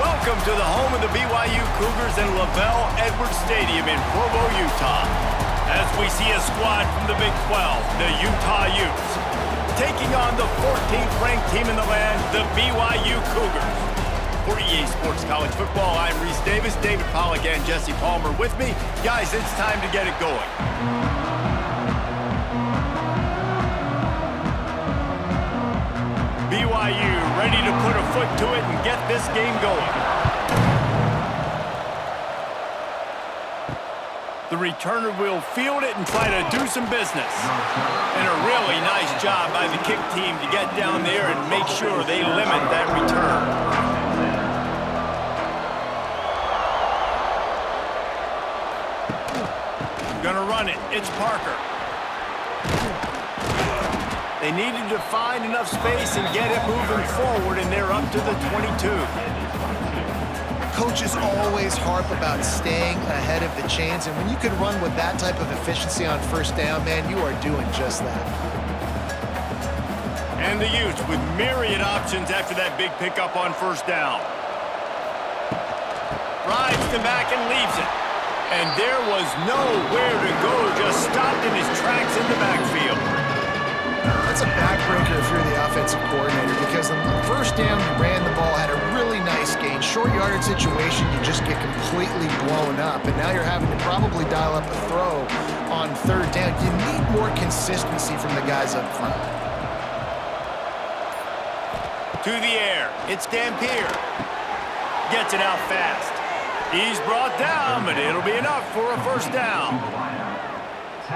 Welcome to the home of the BYU Cougars in Lavelle Edwards Stadium in Provo, Utah. As we see a squad from the Big 12, the Utah Utes, taking on the 14th ranked team in the land, the BYU Cougars. For EA Sports College Football, I'm Reese Davis, David Pollack, and Jesse Palmer with me. Guys, it's time to get it going. BYU ready to put a foot to it and get this game going. The returner will field it and try to do some business. And a really nice job by the kick team to get down there and make sure they limit that return. Gonna run it. It's Parker. They needed to find enough space and get it moving forward, and they're up to the 22. Coaches always harp about staying ahead of the chains, and when you can run with that type of efficiency on first down, man, you are doing just that. And the Utes with myriad options after that big pickup on first down. Rides the back and leaves it. And there was nowhere to go, just stopped in his tracks in the backfield. That's a backbreaker if you're the offensive coordinator, because on the first down, you ran the ball, had a really nice gain. Short yardage situation, you just get completely blown up, and now you're having to probably dial up a throw on third down. You need more consistency from the guys up front. To the air, it's Dampier. Gets it out fast. He's brought down, but it'll be enough for a first down.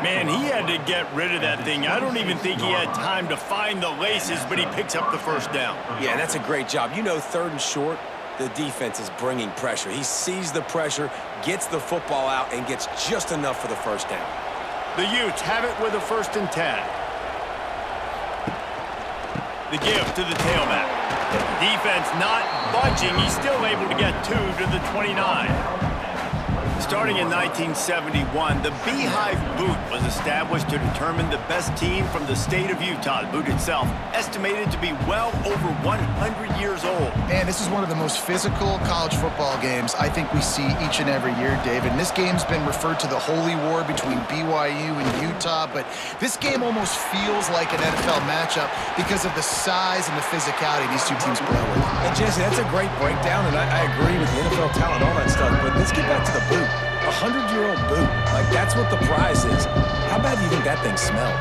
Man, he had to get rid of that thing. I don't even think he had time to find the laces, but he picks up the first down. Yeah, that's a great job. You know, third and short, the defense is bringing pressure. He sees the pressure, gets the football out, and gets just enough for the first down. The Utes have it with a 1st and 10. The give to the tailback. Defense not budging. He's still able to get 2 to the 29. Starting in 1971, the Beehive Boot was established to determine the best team from the state of Utah. The boot itself estimated to be well over 100 years old. Man, this is one of the most physical college football games I think we see each and every year, David. And this game's been referred to the Holy War between BYU and Utah, but this game almost feels like an NFL matchup because of the size and the physicality these two teams play with. And Jesse, that's a great breakdown, and I agree with the NFL talent, all that stuff, but let's get back to the boot. A 100-year-old boot. Like, that's what the prize is. How bad do you think that thing smells?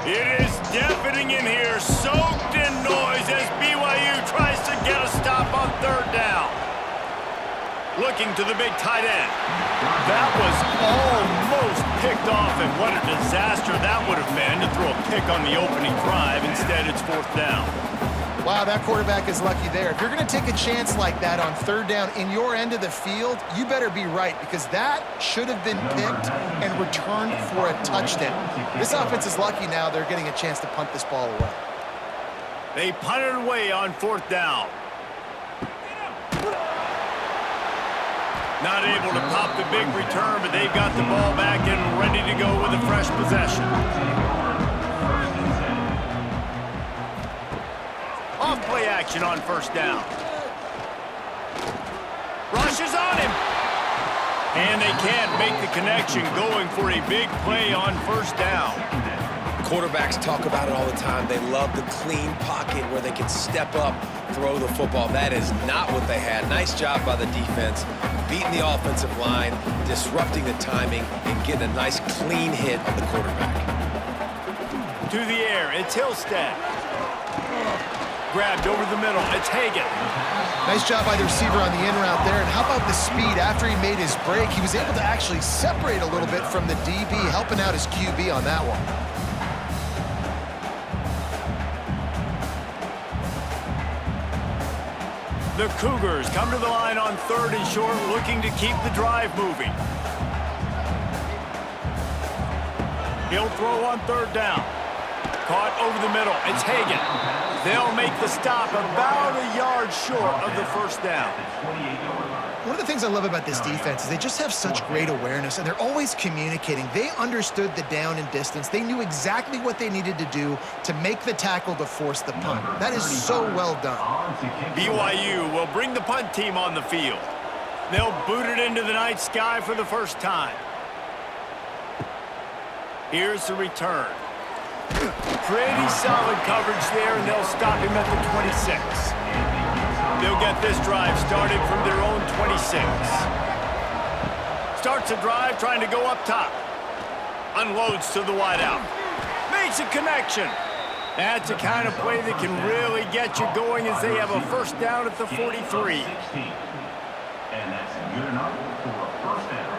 It is deafening in here, soaked in noise as BYU tries to get a stop on third down. Looking to the big tight end. That was almost picked off, and what a disaster that would have been to throw a pick on the opening drive. Instead, it's 4th down. Wow, that quarterback is lucky there. If you're going to take a chance like that on third down in your end of the field, you better be right, because that should have been picked and returned for a touchdown. This offense is lucky now they're getting a chance to punt this ball away. They punted away on 4th down. Not able to pop the big return, but they've got the ball back and ready to go with a fresh possession. Off-play action on first down. Rushes on him. And they can't make the connection, going for a big play on first down. Quarterbacks talk about it all the time. They love the clean pocket where they can step up, throw the football. That is not what they had. Nice job by the defense, beating the offensive line, disrupting the timing, and getting a nice clean hit on the quarterback. To the air, it's Hillstead. Grabbed over the middle, it's Hagan. Nice job by the receiver on the in route there. And how about the speed? After he made his break, he was able to actually separate a little bit from the DB, helping out his QB on that one. The Cougars come to the line on 3rd and short, looking to keep the drive moving. He'll throw on 3rd down. Caught over the middle. It's Hagan. They'll make the stop about a yard short of the first down. One of the things I love about this defense is they just have such great awareness, and they're always communicating. They understood the down and distance. They knew exactly what they needed to do to make the tackle to force the punt. That is so well done. BYU will bring the punt team on the field. They'll boot it into the night sky for the first time. Here's the return. Pretty solid coverage there, and they'll stop him at the 26. They'll get this drive started from their own 26. Starts the drive trying to go up top. Unloads to the wideout. Makes a connection. That's the kind of play that can really get you going as they have a first down at the 43. And that's good enough for a first down.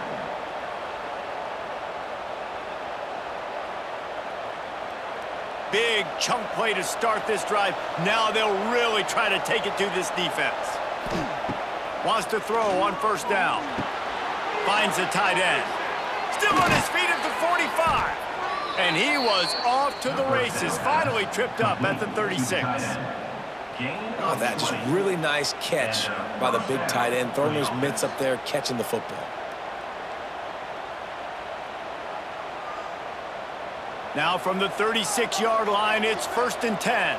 Big chunk play to start this drive. Now they'll really try to take it to this defense. Wants to throw on first down. Finds a tight end. Still on his feet at the 45. And he was off to the races. Finally tripped up at the 36. Oh, that just really nice catch by the big tight end, throwing those mitts up there, catching the football. Now from the 36-yard line, it's 1st and 10.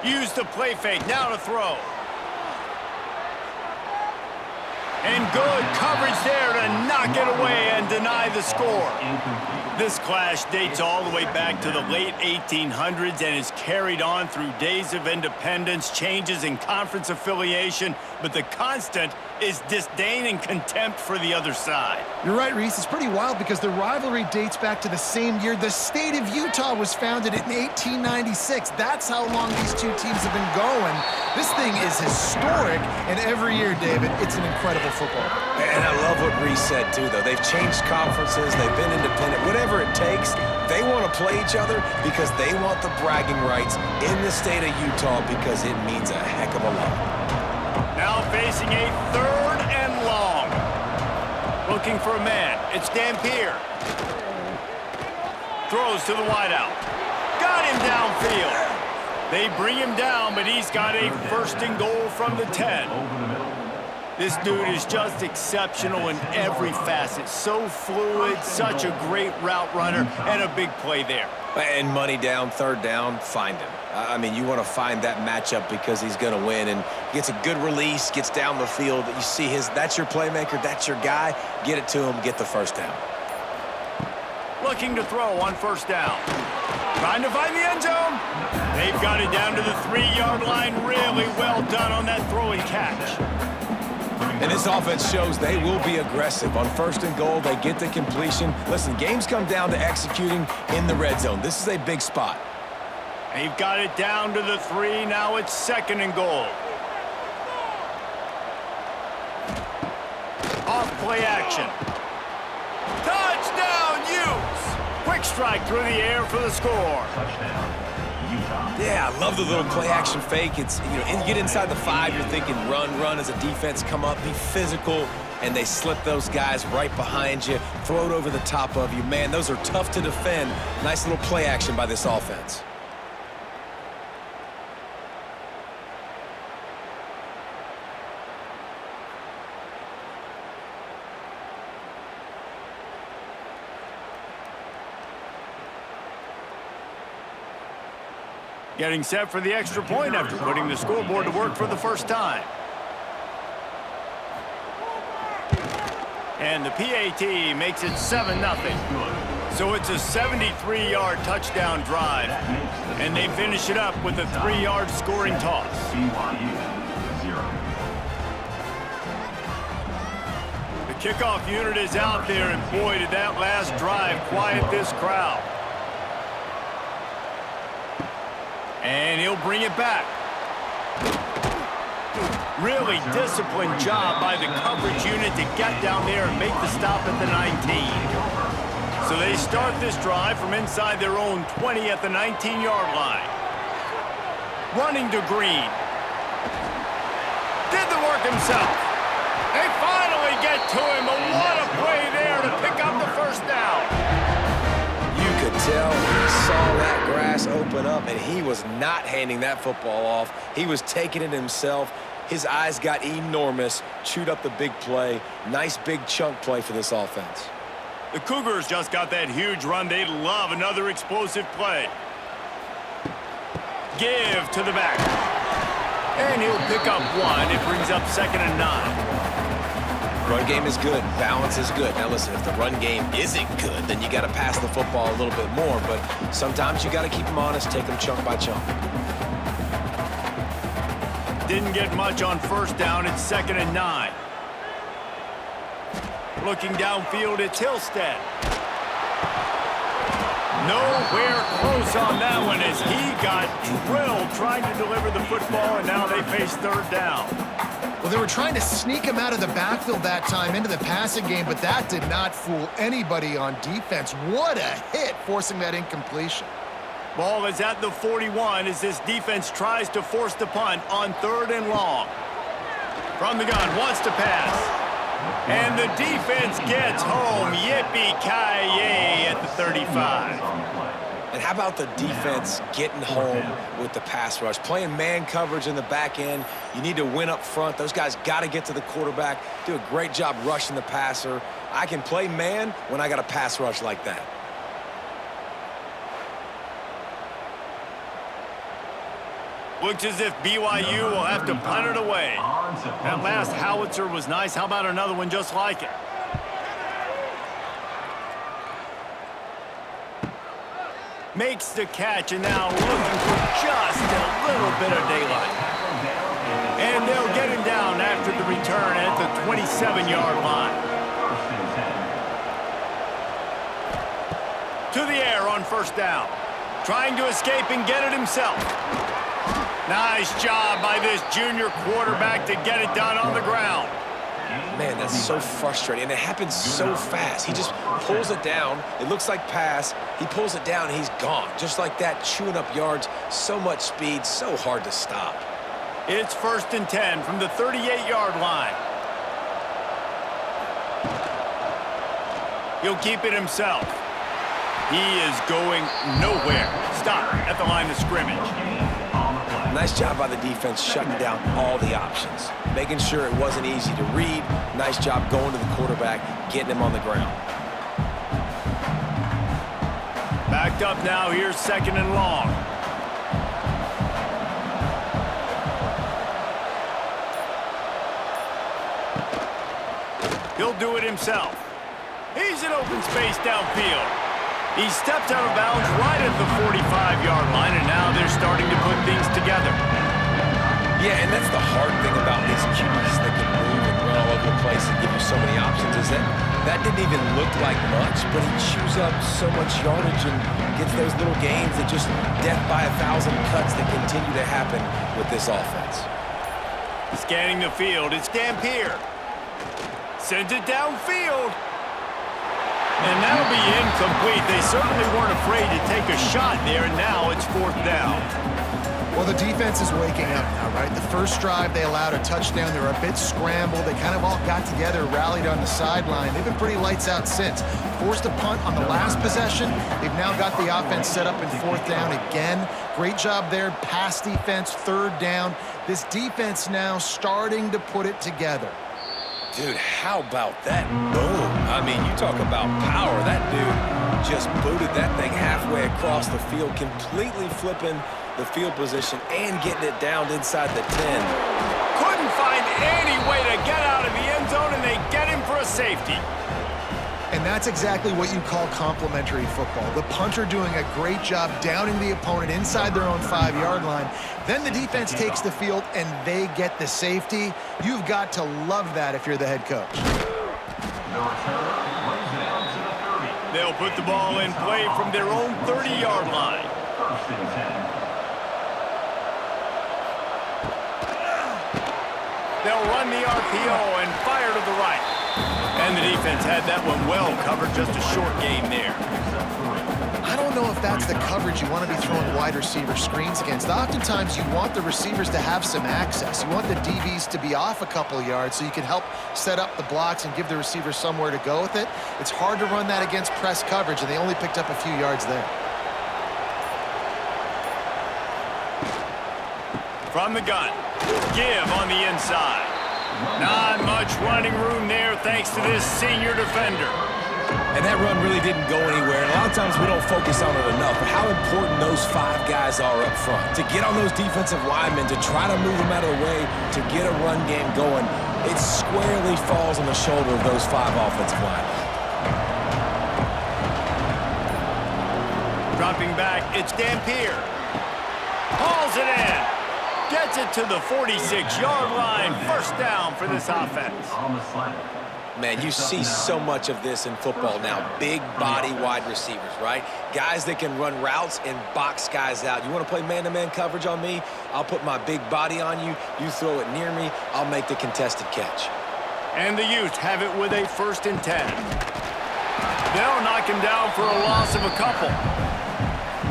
Use the play fake, now to throw. And good coverage there to knock it away and deny the score. This clash dates all the way back to the late 1800s and is carried on through days of independence, changes in conference affiliation, but the constant is disdain and contempt for the other side. You're right, Reese. It's pretty wild because the rivalry dates back to the same year the state of Utah was founded in 1896. That's how long these two teams have been going. This thing is historic, and every year, David, it's an incredible football. And I love what Reese said, too, though. They've changed conferences. They've been independent. Whatever it takes, they want to play each other because they want the bragging rights in the state of Utah because it means a heck of a lot. Now facing a 3rd and long. Looking for a man. It's Dampier. Throws to the wideout. Got him downfield. They bring him down, but he's got a 1st and goal from the 10. This dude is just exceptional in every facet. So fluid, such a great route runner, and a big play there. And money down, 3rd down, find him. I mean, you want to find that matchup because he's going to win, and gets a good release, gets down the field. You see that's your playmaker, that's your guy. Get it to him, get the 1st down. Looking to throw on 1st down. Trying to find the end zone. They've got it down to the 3-yard line. Really well done on that throw and catch. And this offense shows they will be aggressive. On 1st and goal, they get the completion. Listen, games come down to executing in the red zone. This is a big spot. They've got it down to the 3. Now it's 2nd and goal. Off play action. Touchdown, Utes! Quick strike through the air for the score. Yeah, I love the little play action fake. It's, you get inside the 5, you're thinking run as a defense, come up, be physical, and they slip those guys right behind you, throw it over the top of you. Man, those are tough to defend. Nice little play action by this offense. Getting set for the extra point after putting the scoreboard to work for the first time. And the PAT makes it 7-0. So it's a 73-yard touchdown drive. And they finish it up with a 3-yard scoring toss. The kickoff unit is out there, and boy, did that last drive quiet this crowd. And he'll bring it back. Really disciplined job by the coverage unit to get down there and make the stop at the 19. So they start this drive from inside their own 20 at the 19-yard line. Running to Green. Did the work himself. They finally get to him, but what a play there to pick up the 1st down. open up, and he was not handing that football off. He was taking it himself. His eyes got enormous, chewed up the big play. Nice big chunk play for this offense. The Cougars just got that huge run. They'd love another explosive play. Give to the back. And he'll pick up one. It brings up 2nd and 9. Run game is good. Balance is good. Now listen, if the run game isn't good, then you got to pass the football a little bit more. But sometimes you got to keep them honest, take them chunk by chunk. Didn't get much on 1st down. It's 2nd and 9. Looking downfield, it's Hillstead. Nowhere close on that one as he got drilled trying to deliver the football, and now they face 3rd down. Well, they were trying to sneak him out of the backfield that time into the passing game, but that did not fool anybody on defense. What a hit, forcing that incompletion. Ball is at the 41 as this defense tries to force the punt on 3rd and long. From the gun, wants to pass. And the defense gets home. Yippee-ki-yay at the 35. And how about the defense getting home with the pass rush? Playing man coverage in the back end. You need to win up front. Those guys got to get to the quarterback. Do a great job rushing the passer. I can play man when I got a pass rush like that. Looks as if BYU will have to punt it away. That last howitzer was nice. How about another one just like it? Makes the catch, and now looking for just a little bit of daylight. And they'll get him down after the return at the 27-yard line. To the air on 1st down. Trying to escape and get it himself. Nice job by this junior quarterback to get it done on the ground. Man, that's so frustrating, and it happens so fast. He just pulls it down. It looks like pass. He pulls it down, and he's gone. Just like that, chewing up yards. So much speed, so hard to stop. It's 1st and 10 from the 38-yard line. He'll keep it himself. He is going nowhere. Stop at the line of scrimmage. Nice job by the defense shutting down all the options. Making sure it wasn't easy to read. Nice job going to the quarterback, getting him on the ground. Backed up now, here's 2nd and long. He'll do it himself. He's in open space downfield. He stepped out of bounds right at the 45-yard line, and now they're starting to put things together. Yeah, and that's the hard thing about these QBs that can move and run all over the place and give you so many options is that didn't even look like much, but he chews up so much yardage and gets those little gains that just death by 1,000 cuts that continue to happen with this offense. Scanning the field, it's Dampier. Sends it downfield. And that'll be incomplete. They certainly weren't afraid to take a shot there, and now it's 4th down. Well, the defense is waking up now, right? The first drive, they allowed a touchdown. They were a bit scrambled. They kind of all got together, rallied on the sideline. They've been pretty lights out since. Forced a punt on the last possession. They've now got the offense set up in 4th down again. Great job there. Pass defense, 3rd down. This defense now starting to put it together. Dude, how about that boom? I mean, you talk about power. That dude just booted that thing halfway across the field, completely flipping the field position and getting it down inside the 10. Couldn't find any way to get out of the end zone, and they get him for a safety. And that's exactly what you call complementary football. The punter doing a great job downing the opponent inside their own 5-yard line. Then the defense takes the field, and they get the safety. You've got to love that if you're the head coach. They'll put the ball in play from their own 30-yard line. 1st and 10. They'll run the RPO and fire to the right. And the defense had that one well covered, just a short game there. I don't know if that's the coverage you want to be throwing wide receiver screens against. Oftentimes, you want the receivers to have some access. You want the DBs to be off a couple yards so you can help set up the blocks and give the receivers somewhere to go with it. It's hard to run that against press coverage, and they only picked up a few yards there. From the gun. Give on the inside. Not much running room there thanks to this senior defender. And that run really didn't go anywhere. And a lot of times we don't focus on it enough, but how important those 5 guys are up front. To get on those defensive linemen, to try to move them out of the way, to get a run game going, it squarely falls on the shoulder of those 5 offensive linemen. Dropping back, it's Dampier. Hauls it in. Gets it to the 46-yard line. First down for this offense. On the slant. Man, you see so much of this in football now. Big body wide receivers, right? Guys that can run routes and box guys out. You want to play man-to-man coverage on me? I'll put my big body on you. You throw it near me, I'll make the contested catch. And the Utes have it with a 1st and 10. They'll knock him down for a loss of a couple.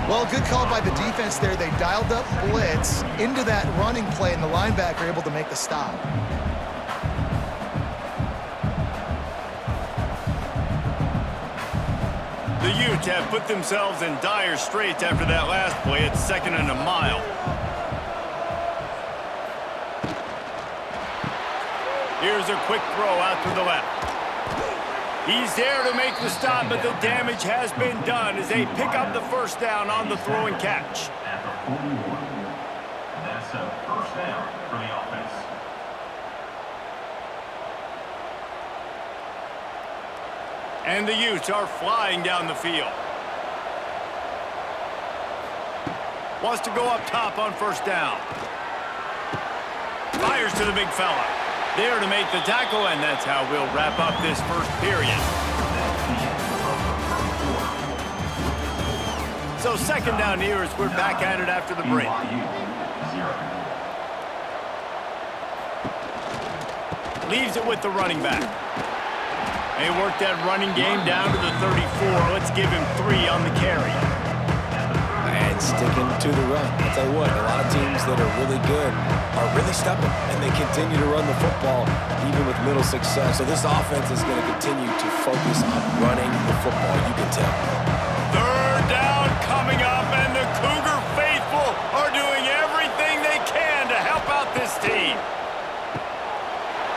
Well, good call by the defense there. They dialed up blitz into that running play, and the linebacker able to make the stop. The Utes have put themselves in dire straits after that last play. It's 2nd and a mile. Here's a quick throw out to the left. He's there to make the stop, but the damage has been done as they pick up the first down on the throw and catch. At the 41. That's a first down for the offense. And the Utes are flying down the field. Wants to go up top on first down. Fires to the big fella. There to make the tackle, and that's how we'll wrap up this first period. So 2nd down here as we're back at it after the break. Leaves it with the running back. They work that running game down to the 34. Let's give him 3 on the carry. And sticking to the run. I'll tell you what, a lot of teams that are really good are really stubborn, and they continue to run the football even with little success. So this offense is going to continue to focus on running the football, you can tell. 3rd down coming up, and the Cougar faithful are doing everything they can to help out this team.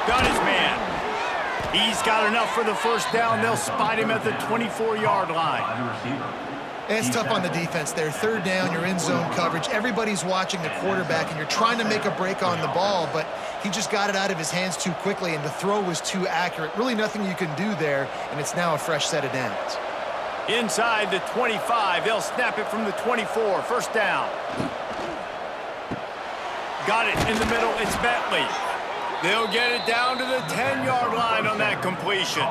Got his man. He's got enough for the first down. They'll spot him at the 24-yard line. It's tough on the defense there. 3rd down, you're in zone coverage. Everybody's watching the quarterback, and you're trying to make a break on the ball, but he just got it out of his hands too quickly, and the throw was too accurate. Really nothing you can do there, and it's now a fresh set of downs. Inside the 25, they'll snap it from the 24. First down. Got it in the middle. It's Bentley. They'll get it down to the 10-yard line on that completion.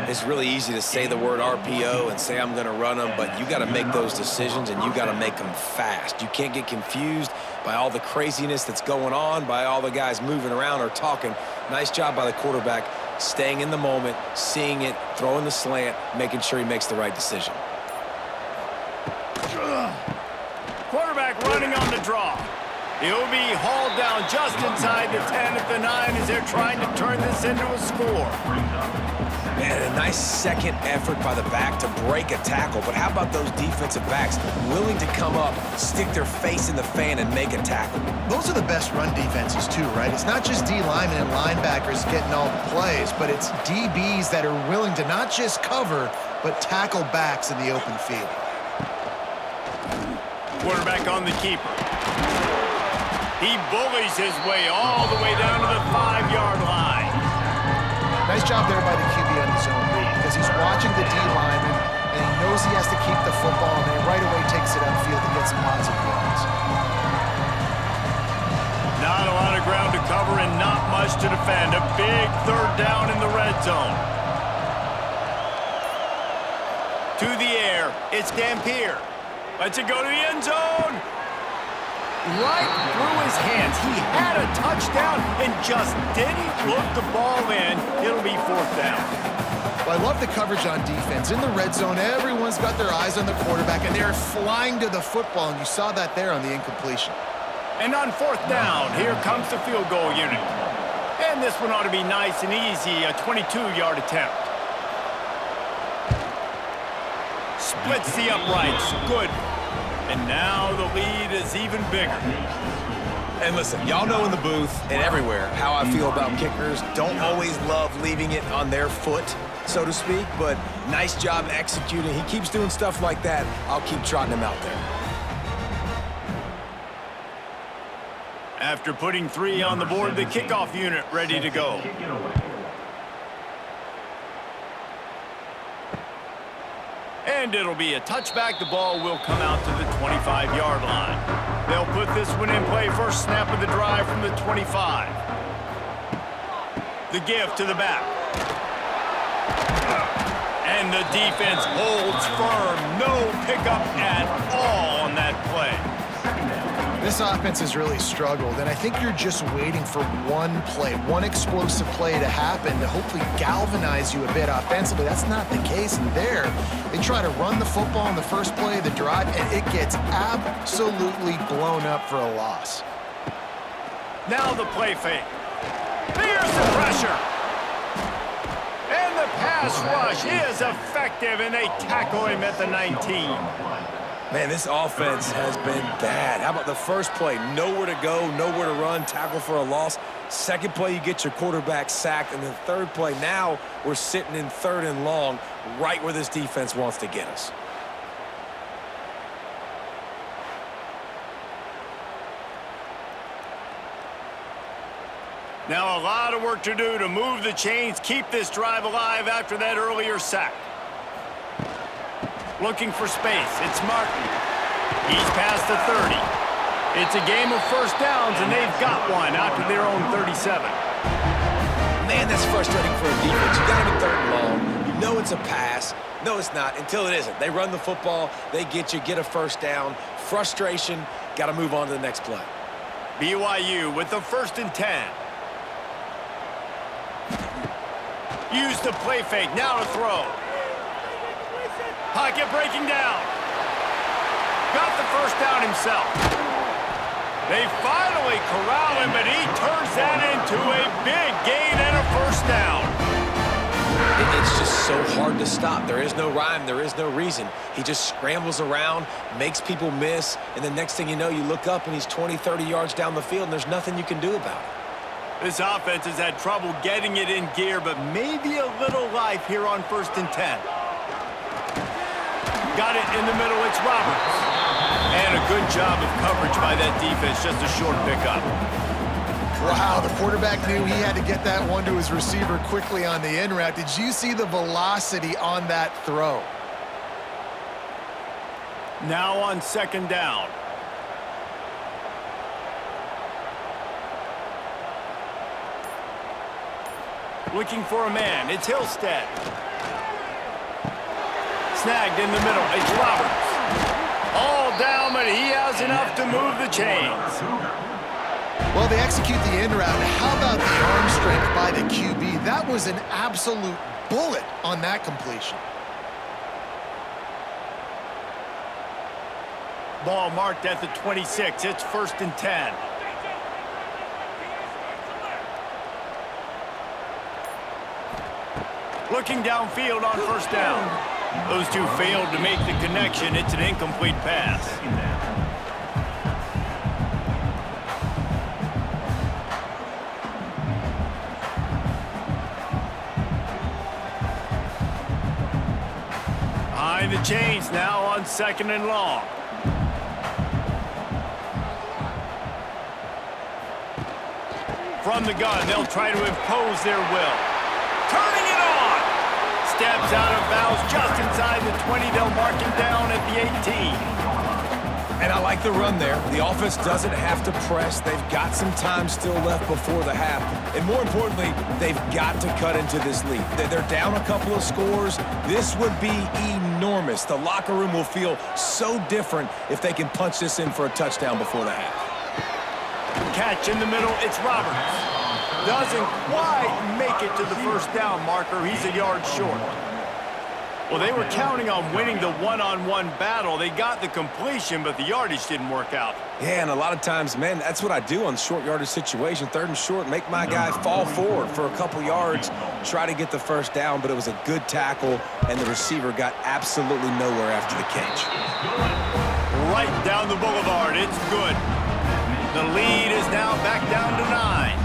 It's really easy to say the word RPO and say I'm going to run them, but you got to make those decisions, and you got to make them fast. You can't get confused by all the craziness that's going on, by all the guys moving around or talking. Nice job by the quarterback, staying in the moment, seeing it, throwing the slant, making sure he makes the right decision. Quarterback running on the draw. He'll be hauled down just inside the 10 at the 9 as they're trying to turn this into a score. Man, a nice second effort by the back to break a tackle. But how about those defensive backs willing to come up, stick their face in the fan, and make a tackle? Those are the best run defenses too, right? It's not just D linemen and linebackers getting all the plays, but it's DBs that are willing to not just cover, but tackle backs in the open field. Quarterback on the keeper. He bullies his way all the way down to the 5-yard line. Nice job there by the QB on his own read, because he's watching the D lineman, and he knows he has to keep the football, and he right away takes it upfield and gets some positive yards. Not a lot of ground to cover and not much to defend. A big 3rd down in the red zone. To the air, it's Dampier. Lets it go to the end zone. Right through his hands. He had a touchdown and just didn't look the ball in. It'll be 4th down. Well, I love the coverage on defense. In the red zone, everyone's got their eyes on the quarterback, and they're flying to the football, and you saw that there on the incompletion. And on 4th down, here comes the field goal unit. And this one ought to be nice and easy, a 22-yard attempt. Splits the uprights. Good. And now the lead is even bigger. And listen, y'all know in the booth and everywhere how I feel about kickers. Don't always love leaving it on their foot, so to speak, but nice job executing. He keeps doing stuff like that. I'll keep trotting him out there. After putting 3 on the board, the kickoff unit ready to go. And it'll be a touchback. The ball will come out to the 25-yard line. They'll put this one in play. First snap of the drive from the 25. The give to the back. And the defense holds firm. No pickup at all on that play. This offense has really struggled, and I think you're just waiting for one play, one explosive play to happen to hopefully galvanize you a bit offensively. That's not the case, and there, they try to run the football in the first play of the drive, and it gets absolutely blown up for a loss. Now the play fake. Here's the pressure. And the pass rush is effective, and they tackle him at the 19. Man, this offense has been bad. How about the first play? Nowhere to go, nowhere to run, tackle for a loss. Second play, you get your quarterback sacked. And the third play, now we're sitting in 3rd and long, right where this defense wants to get us. Now a lot of work to do to move the chains, keep this drive alive after that earlier sack. Looking for space. It's Martin. He's past the 30. It's a game of first downs, and they've got one out to their own 37. Man, that's frustrating for a defense. You got him in 3rd and long. You know it's a pass. No, it's not until it isn't. They run the football. They get you, get a first down. Frustration. Got to move on to the next play. BYU with the 1st and 10. Use the play fake. Now to throw. Pocket breaking down. Got the first down himself. They finally corral him, but he turns that into a big gain and a first down. It's just so hard to stop. There is no rhyme. There is no reason. He just scrambles around, makes people miss, and the next thing you know, you look up and he's 20, 30 yards down the field, and there's nothing you can do about it. This offense has had trouble getting it in gear, but maybe a little life here on 1st and 10. Got it in the middle, it's Roberts. And a good job of coverage by that defense, just a short pickup. Wow, the quarterback knew he had to get that one to his receiver quickly on the in route. Did you see the velocity on that throw? Now on 2nd down. Looking for a man, it's Hillstead. Snagged in the middle, it's Roberts. All down, but he has enough to move the chains. Well, they execute the in route. How about the arm strength by the QB? That was an absolute bullet on that completion. Ball marked at the 26. It's 1st and 10. Looking downfield on 1st down. Those two failed to make the connection. It's an incomplete pass. Behind the chains now on 2nd and long. From the gun, they'll try to impose their will. Turning it on! Steps out of bounds just inside the 20. They'll mark him down at the 18. And I like the run there. The offense doesn't have to press. They've got some time still left before the half. And more importantly, they've got to cut into this lead. They're down a couple of scores. This would be enormous. The locker room will feel so different if they can punch this in for a touchdown before the half. Catch in the middle, it's Roberts. Doesn't quite make it to the first down marker. He's a yard short. Well, they were counting on winning the one-on-one battle. They got the completion, but the yardage didn't work out. Yeah, and a lot of times, man, that's what I do on short yardage situation. 3rd and short, make my guy fall forward for a couple yards, try to get the first down, but it was a good tackle, and the receiver got absolutely nowhere after the catch. Right down the boulevard, it's good. The lead is now back down to 9.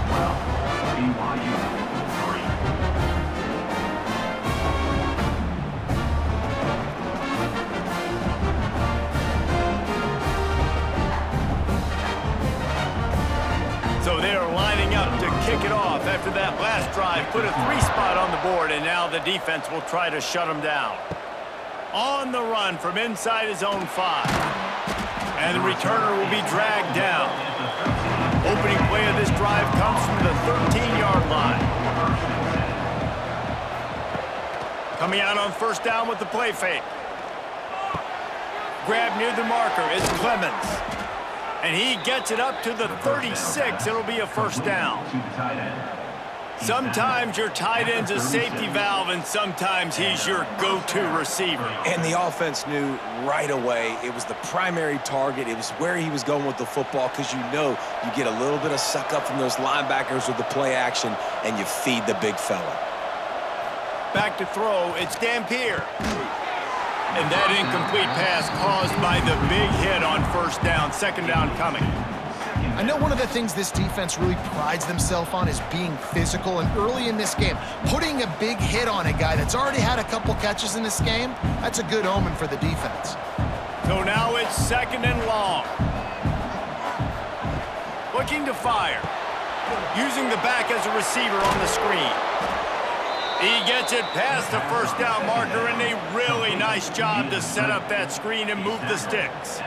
BYU 3. So they are lining up to kick it off after that last drive. Put a 3 spot on the board, and now the defense will try to shut them down. On the run from inside his own 5. And the returner will be dragged down. Opening play of this drive comes from the 13-yard line. Coming out on first down with the play fake. Grab near the marker is Clemens. And he gets it up to the 36. It'll be a first down. Sometimes your tight end's a safety valve, and sometimes he's your go-to receiver. And the offense knew right away it was the primary target. It was where he was going with the football, because you know you get a little bit of suck up from those linebackers with the play action, and you feed the big fella. Back to throw, it's Dampier. And that incomplete pass caused by the big hit on first down. Second down coming. I know one of the things this defense really prides themselves on is being physical, and early in this game, putting a big hit on a guy that's already had a couple catches in this game, that's a good omen for the defense. So now it's second and long. Looking to fire. Using the back as a receiver on the screen. He gets it past the first down marker, and a really nice job to set up that screen and move the sticks.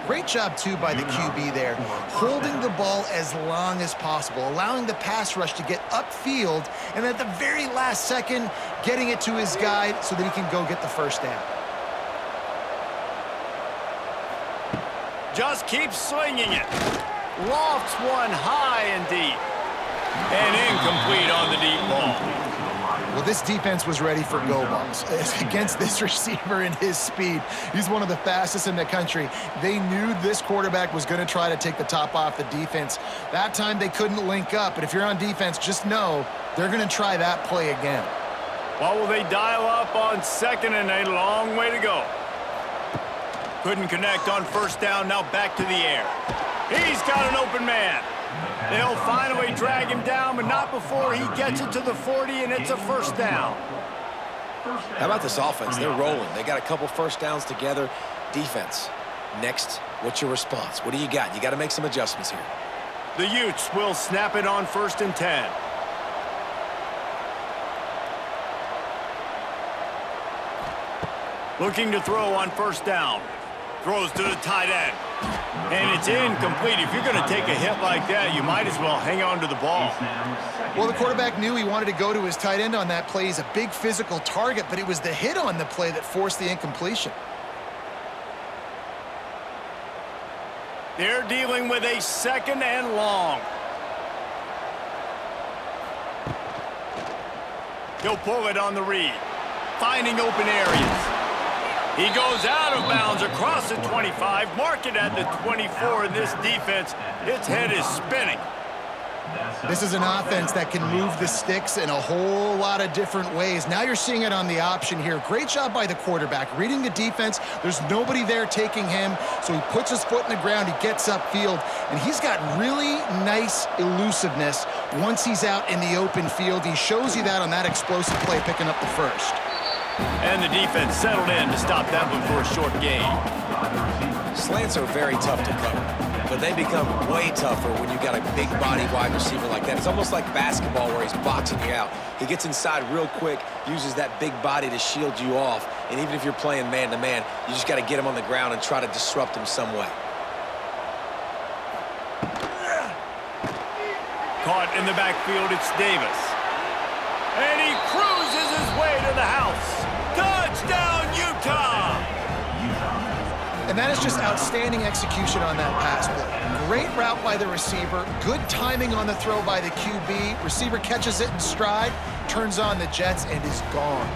Great job, too, by the QB there, holding the ball as long as possible, allowing the pass rush to get upfield, and at the very last second, getting it to his guy so that he can go get the first down. Just keeps swinging it. Lofts one high and deep. And incomplete on the deep ball. Well, this defense was ready for go balls against this receiver and his speed. He's one of the fastest in the country. They knew this quarterback was going to try to take the top off the defense. That time they couldn't link up, but if you're on defense, just know they're going to try that play again. Well, will they dial up on second, and a long way to go. Couldn't connect on first down, now back to the air. He's got an open man. They'll finally drag him down, but not before he gets it to the 40, and it's a first down. How about this offense? They're rolling. They got a couple first downs together. Defense. Next, what's your response? What do you got? You got to make some adjustments here. The Utes will snap it on 1st and 10. Looking to throw on first down. Throws to the tight end. And it's incomplete. If you're going to take a hit like that, you might as well hang on to the ball. Well, the quarterback knew he wanted to go to his tight end on that play. He's a big physical target, but it was the hit on the play that forced the incompletion. They're dealing with a second and long. He'll pull it on the read. Finding open areas. He goes out of bounds across the 25, mark it at the 24, and this defense, its head is spinning. This is an offense that can move the sticks in a whole lot of different ways. Now you're seeing it on the option here. Great job by the quarterback. Reading the defense, there's nobody there taking him, so he puts his foot in the ground, he gets upfield, and he's got really nice elusiveness once he's out in the open field. He shows you that on that explosive play, picking up the first. And the defense settled in to stop that one for a short gain. Slants are very tough to cover, but they become way tougher when you got a big body wide receiver like that. It's almost like basketball where he's boxing you out. He gets inside real quick, uses that big body to shield you off, and even if you're playing man-to-man, you just got to get him on the ground and try to disrupt him some way. Caught in the backfield, it's Davis. And he cruises his way to the house. Touchdown, Utah! And that is just outstanding execution on that pass play. Great route by the receiver, good timing on the throw by the QB. Receiver catches it in stride, turns on the jets, and is gone.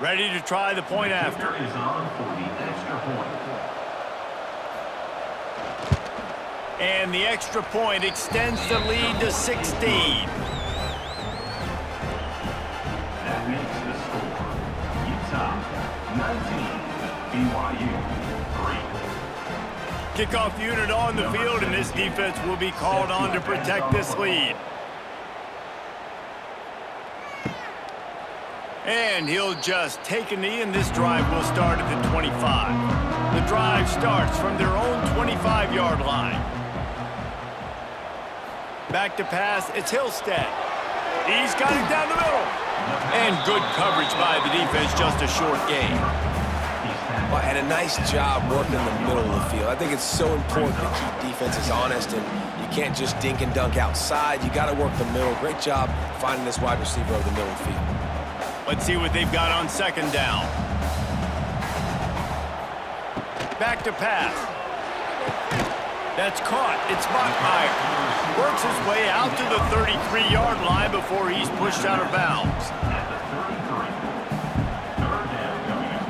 Ready to try the point after. Kicker is on for the extra point. And the extra point extends the lead to 16. That makes the score Utah 19, BYU 3. Kickoff unit on the field, and this defense will be called on to protect this lead. And he'll just take a knee, and this drive will start at the 25. The drive starts from their own 25-yard line. Back to pass, it's Hillstead. He's got it down the middle. And good coverage by the defense, just a short gain. Well, and a nice job working in the middle of the field. I think it's so important to keep defenses honest, and you can't just dink and dunk outside. You got to work the middle. Great job finding this wide receiver over the middle of the field. Let's see what they've got on second down. Back to pass. That's caught. It's Bachmeier. Works his way out to the 33-yard line before he's pushed out of bounds. At the 33. Third down coming up.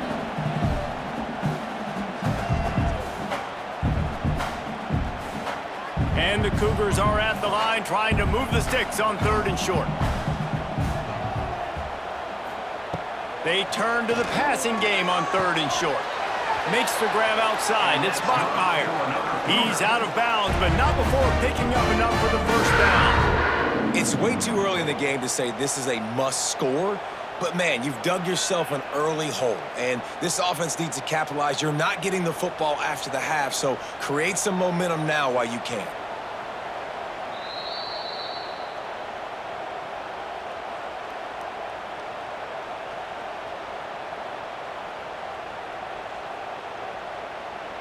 And the Cougars are at the line trying to move the sticks on 3rd and short. They turn to the passing game on 3rd and short. Makes the grab outside. It's Bachmeier. He's out of bounds, but not before picking up enough for the first down. It's way too early in the game to say this is a must score, but man, you've dug yourself an early hole, and this offense needs to capitalize. You're not getting the football after the half, so create some momentum now while you can.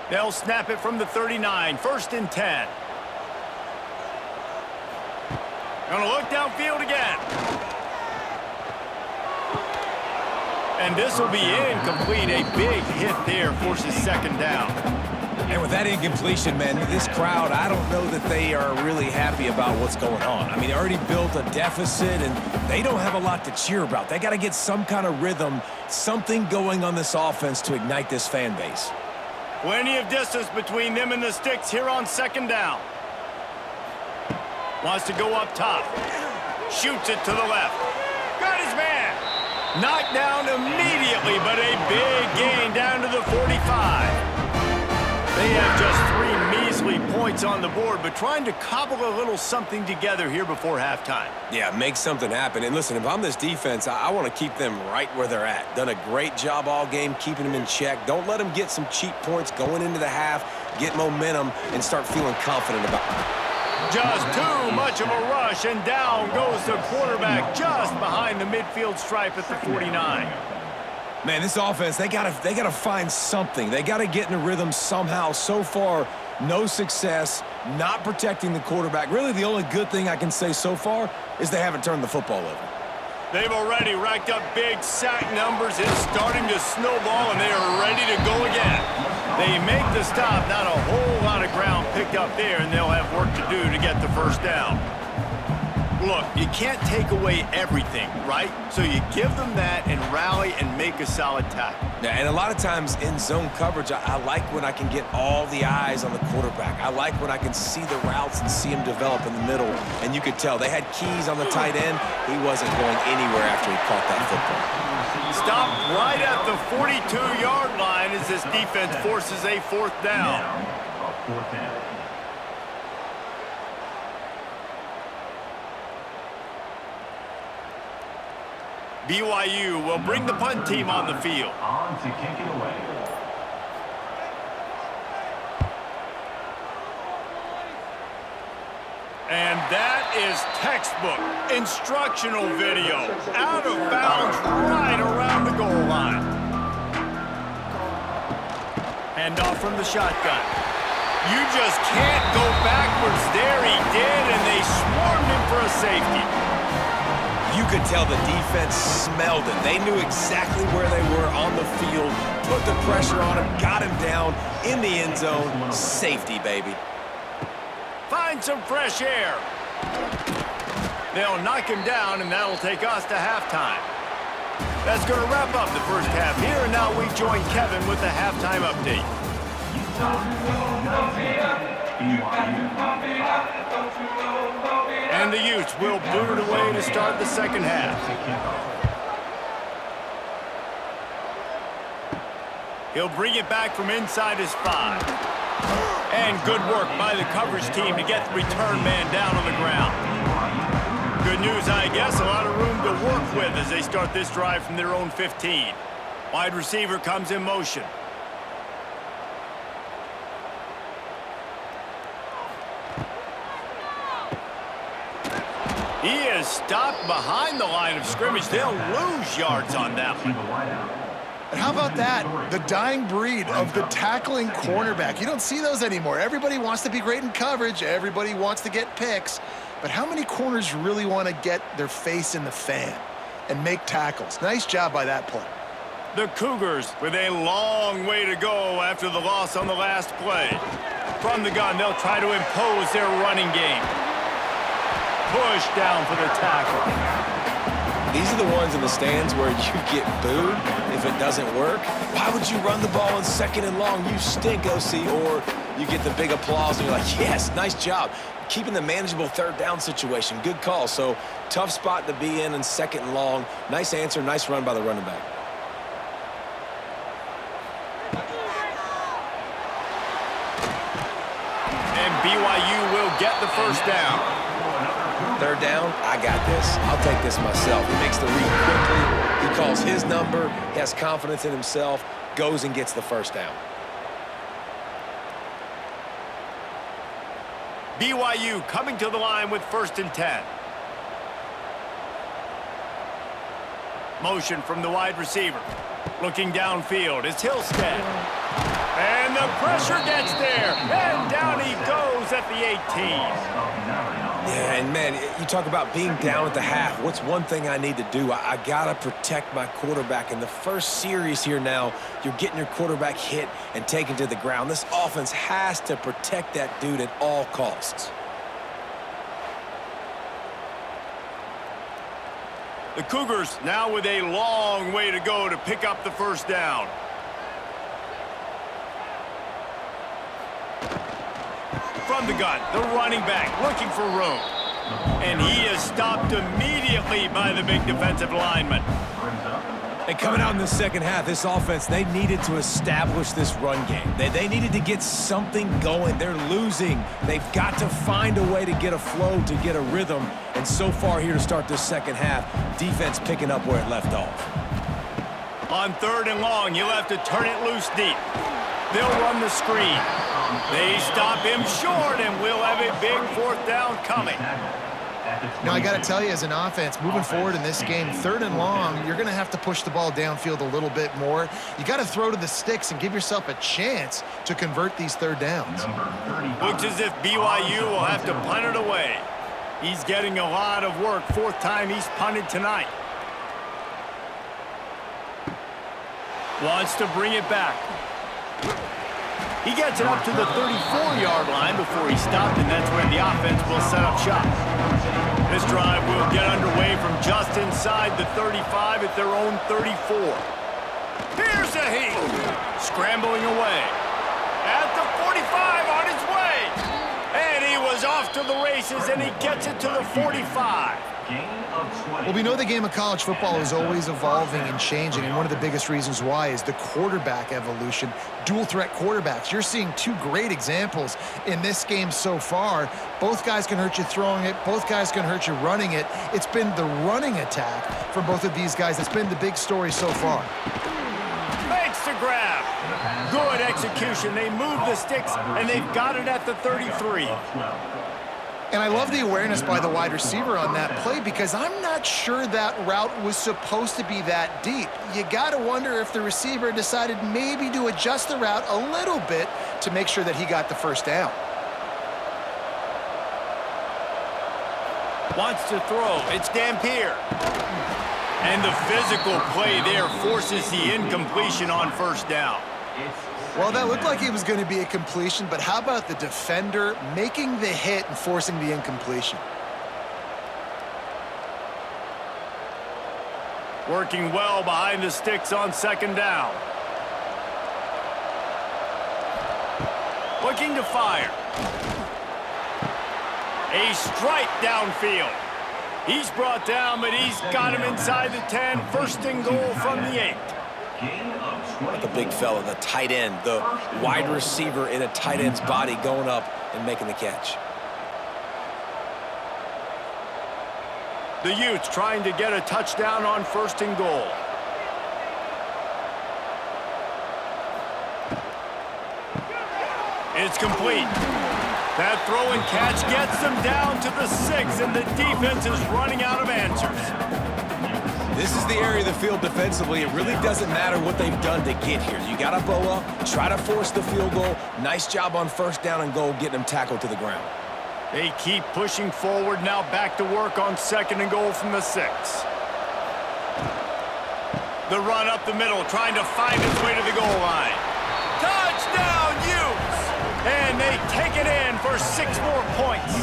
They'll snap it from the 39, 1st and 10. Gonna look downfield again. And this will be incomplete. A big hit there forces 2nd down. And with that incompletion, man, this crowd, I don't know that they are really happy about what's going on. I mean, they already built a deficit, and they don't have a lot to cheer about. They got to get some kind of rhythm, something going on this offense to ignite this fan base. Plenty of distance between them and the sticks here on 2nd down. Wants to go up top. Shoots it to the left. Got his man. Knocked down immediately, but a big gain down to the 45. They have just 3 measly points on the board, but trying to cobble a little something together here before halftime. Yeah, make something happen. And listen, if I'm this defense, I want to keep them right where they're at. Done a great job all game keeping them in check. Don't let them get some cheap points going into the half, get momentum, and start feeling confident about it. Just too much of a rush, and down goes the quarterback just behind the midfield stripe at the 49. Man, this offense, they gotta find something. They gotta get in a rhythm somehow. So far, no success, not protecting the quarterback. Really, the only good thing I can say so far is they haven't turned the football over. They've already racked up big sack numbers. It's starting to snowball, and they are ready to go again. They make the stop. Not a whole lot of ground picked up there, and they'll have work to do to get the first down. Look, you can't take away everything, right? So you give them that and rally and make a solid tackle. Yeah, and a lot of times in zone coverage, I like when I can get all the eyes on the quarterback. I like when I can see the routes and see him develop in the middle. And you could tell they had keys on the tight end. He wasn't going anywhere after he caught that football. Stopped right at the 42-yard line as this defense forces a 4th down. Now, a 4th down. BYU will bring the punt team on the field. On to kick it away. And that is textbook instructional video. Out of bounds right around the goal line. Handoff from the shotgun. You just can't go backwards there. He did, and they swarmed him for a safety. You could tell the defense smelled it. They knew exactly where they were on the field, put the pressure on him, got him down in the end zone. Safety, baby. Find some fresh air. They'll knock him down, and that'll take us to halftime. That's going to wrap up the first half here, and now we join Kevin with the halftime update. And the Utes will boot it away to start the second half. He'll bring it back from inside his 5. And good work by the coverage team to get the return man down on the ground. Good news, I guess, a lot of room to work with as they start this drive from their own 15. Wide receiver comes in motion. He is stopped behind the line of scrimmage. They'll lose yards on that one. And how about that? The dying breed of the tackling cornerback. You don't see those anymore. Everybody wants to be great in coverage. Everybody wants to get picks. But how many corners really want to get their face in the fan and make tackles? Nice job by that play. The Cougars with a long way to go after the loss on the last play. From the gun, they'll try to impose their running game. Push down for the tackle. These are the ones in the stands where you get booed if it doesn't work. Why would you run the ball on 2nd and long? You stink, OC. Or you get the big applause and you're like, yes, nice job. Keeping the manageable 3rd down situation. Good call. So tough spot to be in 2nd and long. Nice answer, nice run by the running back. And BYU will get the first down. 3rd down, I got this. I'll take this myself. He makes the read quickly. He calls his number. He has confidence in himself. Goes and gets the first down. BYU coming to the line with 1st and 10. Motion from the wide receiver. Looking downfield, it's Hillstead. And the pressure gets there. And down he goes at the 18. Yeah, and man, you talk about being down at the half. What's one thing I need to do? I got to protect my quarterback. In the first series here now, you're getting your quarterback hit and taken to the ground. This offense has to protect that dude at all costs. The Cougars now with a long way to go to pick up the first down. From the gun, the running back looking for room. And he is stopped immediately by the big defensive lineman. And coming out in the second half, this offense, they needed to establish this run game. They needed to get something going. They're losing. They've got to find a way to get a flow, to get a rhythm. And so far here to start this second half, defense picking up where it left off. On 3rd and long, you'll have to turn it loose deep. They'll run the screen. They stop him short, and we'll have a big 4th down coming. Now, I got to tell you, as an offense, moving forward in this game, 3rd and long, you're going to have to push the ball downfield a little bit more. You got to throw to the sticks and give yourself a chance to convert these 3rd downs. Looks as if BYU will have to punt it away. He's getting a lot of work. 4th time he's punted tonight. Wants to bring it back. He gets it up to the 34-yard line before he stopped, and that's where the offense will set up shop. This drive will get underway from just inside the 35 at their own 34. Here's a heat. Scrambling away. At the 45 on his way. And he was off to the races, and he gets it to the 45. Well, we know the game of college football is always evolving and changing, and one of the biggest reasons why is the quarterback evolution. Dual threat quarterbacks. You're seeing 2 great examples in this game so far. Both guys can hurt you throwing it. Both guys can hurt you running it. It's been the running attack for both of these guys that's been the big story so far. Makes the grab. Good execution. They move the sticks, and they've got it at the 33. And I love the awareness by the wide receiver on that play because I'm not sure that route was supposed to be that deep. You got to wonder if the receiver decided maybe to adjust the route a little bit to make sure that he got the first down. Wants to throw. It's Dampier. And the physical play there forces the incompletion on 1st down. Well, that looked like it was going to be a completion, but how about the defender making the hit and forcing the incompletion? Working well behind the sticks on second down. Looking to fire. A strike downfield. He's brought down, but he's got him inside the 10. First and goal from the 8. The big fella, the tight end, the wide receiver in a tight end's body going up and making the catch. The Utes trying to get a touchdown on first and goal. It's complete. That throw and catch gets them down to the 6, and the defense is running out of answers. This is the area of the field defensively. It really doesn't matter what they've done to get here. You got to bow up, try to force the field goal. Nice job on first down and goal, getting them tackled to the ground. They keep pushing forward, now back to work on second and goal from the 6. The run up the middle, trying to find its way to the goal line. Touchdown, Utes! And they take it in for 6 more points.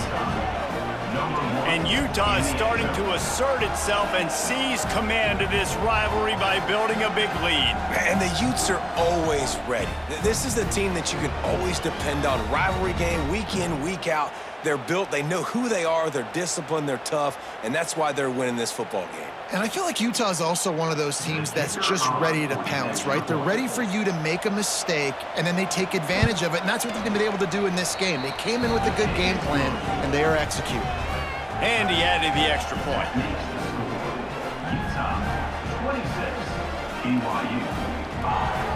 And Utah is starting to assert itself and seize command of this rivalry by building a big lead. And the Utes are always ready. This is the team that you can always depend on. Rivalry game, week in, week out. They're built, they know who they are, they're disciplined, they're tough, and that's why they're winning this football game. And I feel like Utah is also one of those teams that's just ready to pounce, right? They're ready for you to make a mistake, and then they take advantage of it, and that's what they've been able to do in this game. They came in with a good game plan, and they are executing. And he added the extra point. Utah 26, BYU 5.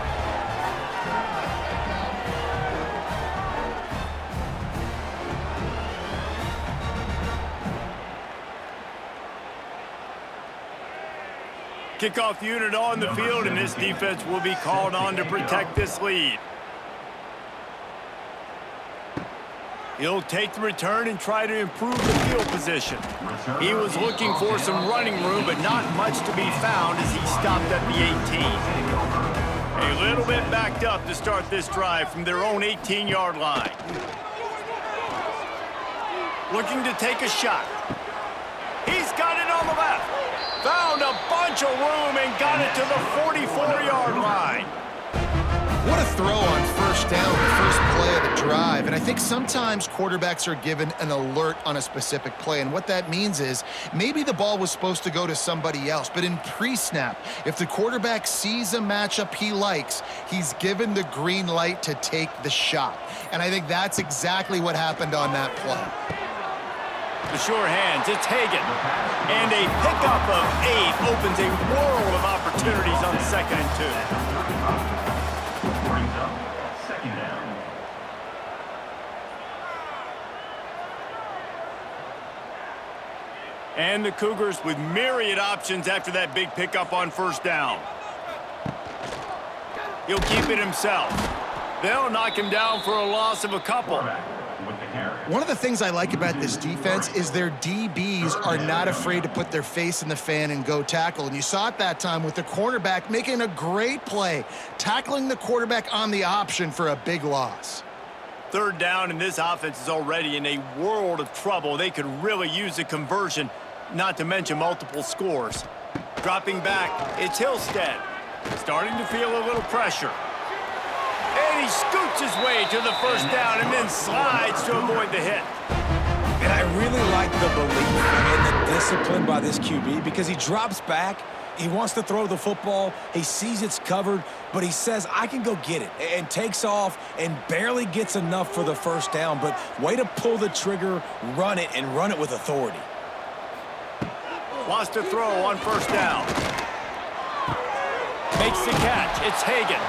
Kickoff unit on the field, and this defense will be called on to protect this lead. He'll take the return and try to improve the field position. He was looking for some running room, but not much to be found as he stopped at the 18. A little bit backed up to start this drive from their own 18-yard line. Looking to take a shot. He's got it on the left. Found a bunch of room and got it to the 44-yard line. What a throw on first down, the first play of the drive. And I think sometimes quarterbacks are given an alert on a specific play. And what that means is maybe the ball was supposed to go to somebody else. But in pre-snap, if the quarterback sees a matchup he likes, he's given the green light to take the shot. And I think that's exactly what happened on that play. The sure hands, it's Hagan. And a pickup of 8 opens a world of opportunities on second and 2. Brings up second down. And the Cougars with myriad options after that big pickup on first down. He'll keep it himself. They'll knock him down for a loss of a couple. One of the things I like about this defense is their DBs are not afraid to put their face in the fan and go tackle. And you saw it that time with the cornerback making a great play, tackling the quarterback on the option for a big loss. Third down, and this offense is already in a world of trouble. They could really use a conversion, not to mention multiple scores. Dropping back, it's Hillstead. Starting to feel a little pressure. And he scoots his way to the first down and then slides to avoid the hit. And I really like the belief and the discipline by this QB because he drops back, he wants to throw the football, he sees it's covered, but he says, I can go get it, and takes off and barely gets enough for the first down, but way to pull the trigger, run it, and run it with authority. Wants to throw on first down. Makes the catch. It's Hagan.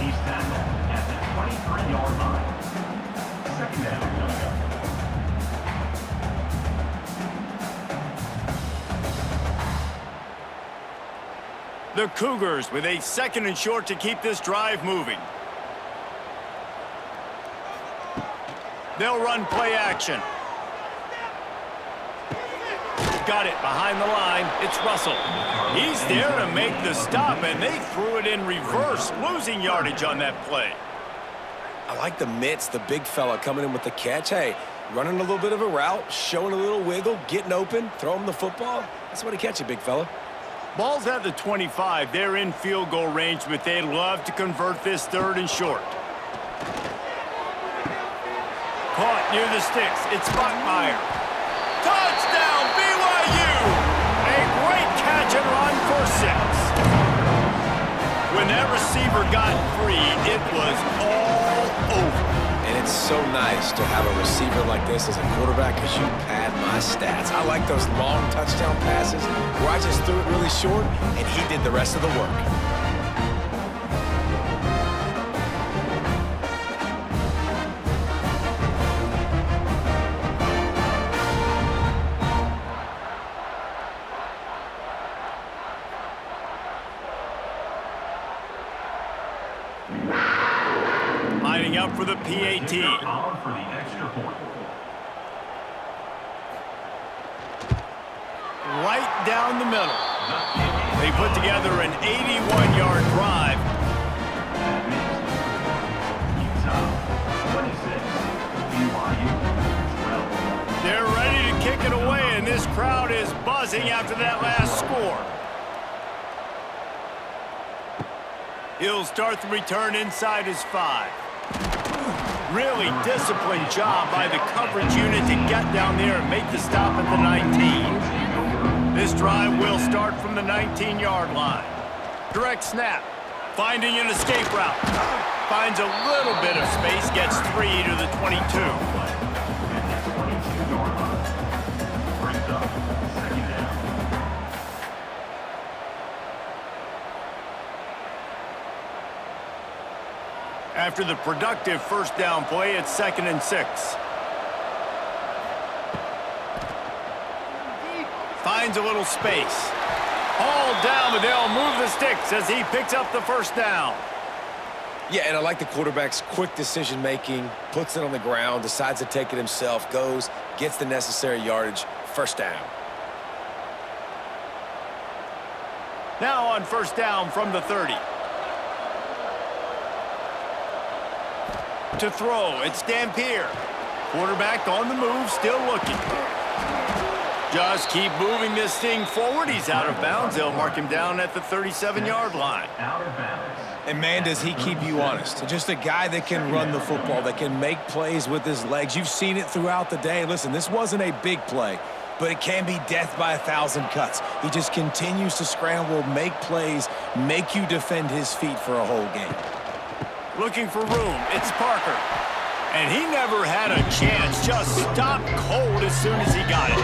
He's tackled at the 23-yard line. Second down coming up. The Cougars with a second and short to keep this drive moving. They'll run play action. Got it behind the line. It's Russell. He's there to make the stop, and they threw it in reverse, losing yardage on that play. I like the mitts, the big fella coming in with the catch. Hey, Running a little bit of a route, showing a little wiggle, getting open, throw him the football. That's what he catch it, big fella. Ball's at the 25. They're in field goal range, but they'd love to convert this 3rd and short. Caught near the sticks. It's Buckmeyer. Touchdown, BYU! A great catch and run for 6. When that receiver got free, it was all over. And it's so nice to have a receiver like this as a quarterback because you pad my stats. I like those long touchdown passes where I just threw it really short and he did the rest of the work. Lining up for the PAT. For the extra point. Right down the middle. They put together an 81-yard drive. Utah 26, BYU 12. They're ready to kick it away, and this crowd is buzzing after that last score. He'll start the return inside his 5. Really disciplined job by the coverage unit to get down there and make the stop at the 19. This drive will start from the 19-yard line. Direct snap. Finding an escape route. Finds a little bit of space, gets 3 to the 22. At the 22-yard line. Brings up 2nd down. After the productive first down play, it's 2nd and 6. Finds a little space. All down, but they'll move the sticks as he picks up the first down. Yeah, and I like the quarterback's quick decision-making, puts it on the ground, decides to take it himself, goes, gets the necessary yardage, first down. Now on first down from the 30. To throw, it's Dampier. Quarterback on the move, still looking. Just keep moving this thing forward. He's out of bounds. They'll mark him down at the 37-yard line. Out of bounds. And man, does he keep you honest. Just a guy that can run the football, that can make plays with his legs. You've seen it throughout the day. Listen, this wasn't a big play, but it can be death by 1,000 cuts. He just continues to scramble, make plays, make you defend his feet for a whole game. Looking for room, it's Parker. And he never had a chance, just stopped cold as soon as he got it.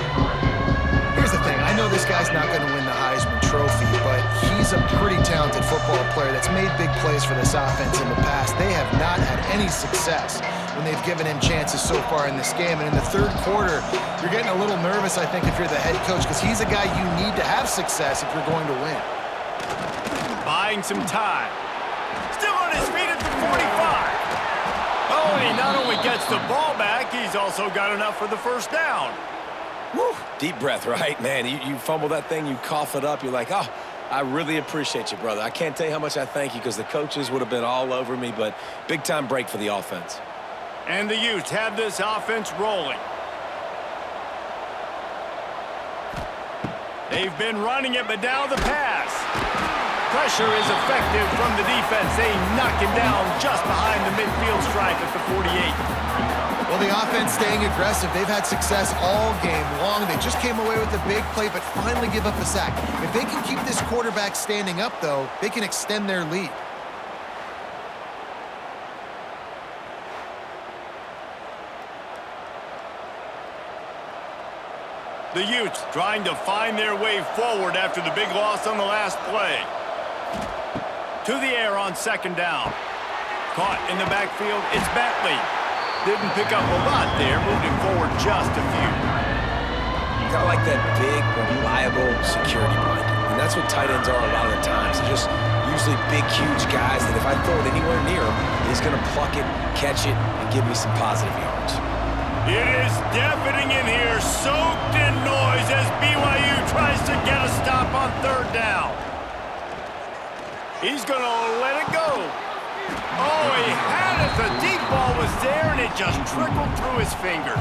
Here's the thing. I know this guy's not going to win the Heisman Trophy, but he's a pretty talented football player that's made big plays for this offense in the past. They have not had any success when they've given him chances so far in this game. And in the 3rd quarter, you're getting a little nervous, I think, if you're the head coach, because he's a guy you need to have success if you're going to win. Buying some time. Still on his feet at the 45. Oh, and he not only gets the ball back, he's also got enough for the first down. Woo. Deep breath, right? Man, you fumble that thing, you cough it up, you're like, oh, I really appreciate you, brother. I can't tell you how much I thank you because the coaches would have been all over me, but big-time break for the offense. And the Utes have this offense rolling. They've been running it, but now the pass. Pressure is effective from the defense. They knock him down just behind the midfield stripe at the 48. Well, the offense staying aggressive. They've had success all game long. They just came away with a big play, but finally give up a sack. If they can keep this quarterback standing up, though, they can extend their lead. The Utes trying to find their way forward after the big loss on the last play. To the air on 2nd down. Caught in the backfield, it's Bentley. Didn't pick up a lot there, moved him forward just a few. Kind of like that big, reliable security blanket. And that's what tight ends are a lot of the times. They're just usually big, huge guys that if I throw it anywhere near him, he's going to pluck it, catch it, and give me some positive yards. It is deafening in here, soaked in noise as BYU tries to get a stop on 3rd down. He's going to let it go. Oh, he had it. The deep ball was there, and it just trickled through his fingers.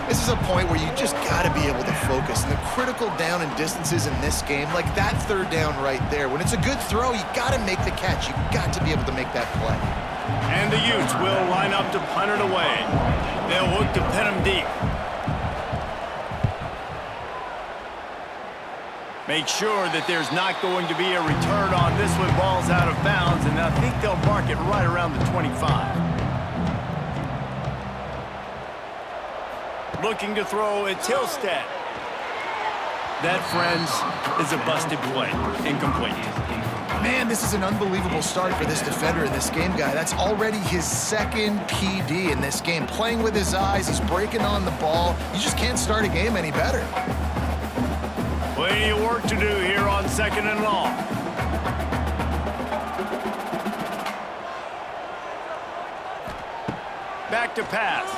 This is a point where you just got to be able to focus. And the critical down and distances in this game, like that third down right there, when it's a good throw, you got to make the catch. You got to be able to make that play. And the Utes will line up to punt it away. They'll look to pin him deep. Make sure that there's not going to be a return on this when ball's out of bounds, and I think they'll mark it right around the 25. Looking to throw, it's Hillstead. That, friends, is a busted play. Incomplete. Man, this is an unbelievable start for this defender in this game, guy. That's already his second PD in this game. Playing with his eyes, he's breaking on the ball. You just can't start a game any better. Plenty of work to do here on 2nd and long. Back to pass.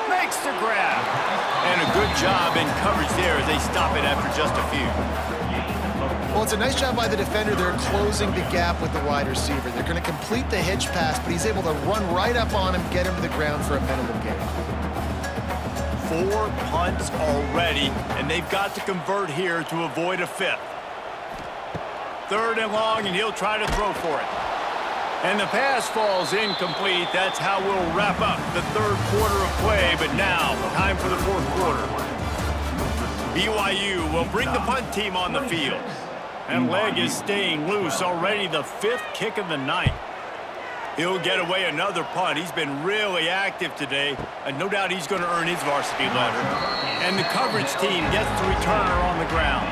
Makes the grab. And a good job in coverage there as they stop it after just a few. Well, it's a nice job by the defender. They're closing the gap with the wide receiver. They're going to complete the hitch pass, but he's able to run right up on him, get him to the ground for a penalty gain. 4 punts already, and they've got to convert here to avoid a 5th. 3rd and long, and he'll try to throw for it. And the pass falls incomplete. That's how we'll wrap up the 3rd quarter of play, but now time for the 4th quarter. BYU will bring the punt team on the field. And leg is staying loose, already the 5th kick of the night. He'll get away another punt. He's been really active today, and no doubt he's going to earn his varsity letter. And the coverage team gets the returner on the ground.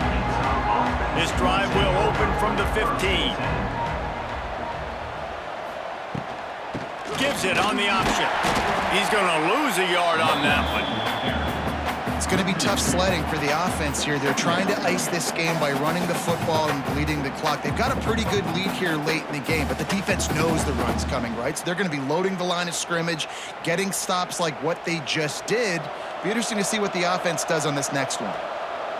This drive will open from the 15. Gives it on the option. He's going to lose a yard on that one. It's going to be tough sledding for the offense here. They're trying to ice this game by running the football and bleeding the clock. They've got a pretty good lead here late in the game, but the defense knows the run's coming, right? So they're going to be loading the line of scrimmage, getting stops like what they just did. Be interesting to see what the offense does on this next one.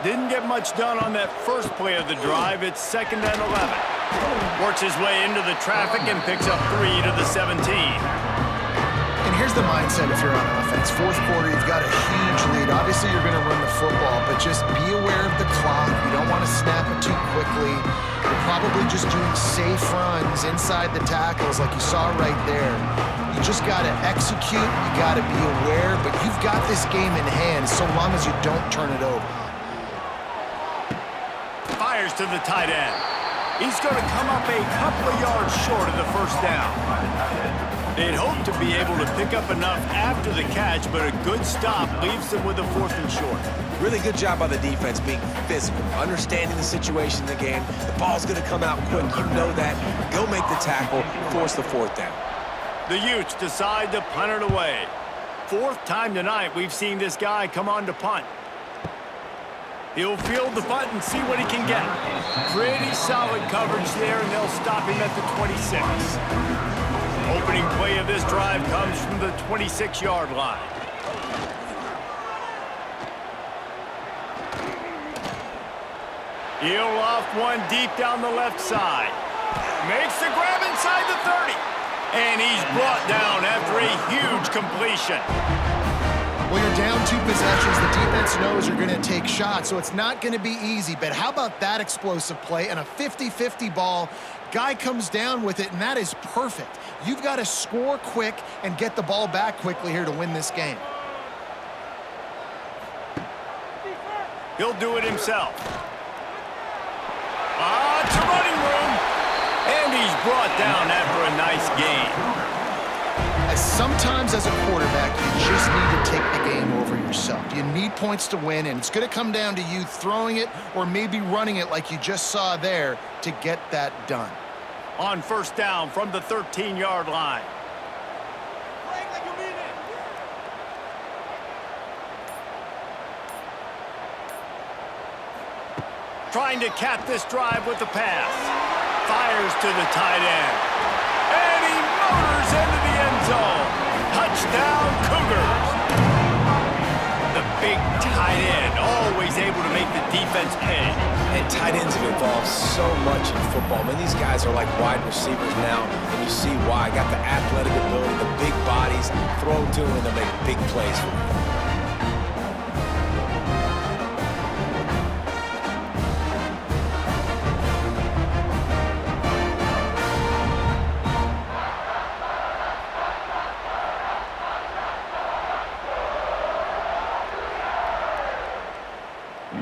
Didn't get much done on that first play of the drive. It's 2nd and 11. Works his way into the traffic and picks up 3 to the 17. And here's the mindset if you're on offense. 4th quarter, you've got a huge lead. Obviously, you're going to run the football, but just be aware of the clock. You don't want to snap it too quickly. You're probably just doing safe runs inside the tackles like you saw right there. You just got to execute. You got to be aware, but you've got this game in hand so long as you don't turn it over. Fires to the tight end. He's going to come up a couple of yards short of the 1st down. They'd hope to be able to pick up enough after the catch, but a good stop leaves them with a 4th and short. Really good job by the defense being physical, understanding the situation in the game. The ball's going to come out quick. You know that. Go make the tackle, force the 4th down. The Utes decide to punt it away. 4th time tonight we've seen this guy come on to punt. He'll field the punt and see what he can get. Pretty solid coverage there, and they'll stop him at the 26. Opening play of this drive comes from the 26-yard line. He'll loft one deep down the left side. Makes the grab inside the 30. And he's brought down after a huge completion. Well, you're down 2 possessions. The defense knows you're going to take shots, so it's not going to be easy. But how about that explosive play and a 50-50 ball? Guy comes down with it, and that is perfect. You've got to score quick and get the ball back quickly here to win this game. He'll do it himself. It's a running room. And he's brought down after a nice gain. Sometimes as a quarterback, you just need to take the game over yourself. You need points to win, and it's going to come down to you throwing it or maybe running it like you just saw there to get that done. On 1st down from the 13-yard line. Trying to cap this drive with the pass. Fires to the tight end. And he motors into the end zone. Touchdown, Cougars. The big tight end, always able to make the defense pay. And tight ends have evolved so much in football. Man, these guys are like wide receivers now, and you see why. Got the athletic ability, the big bodies, throw to them, and they make big plays for them.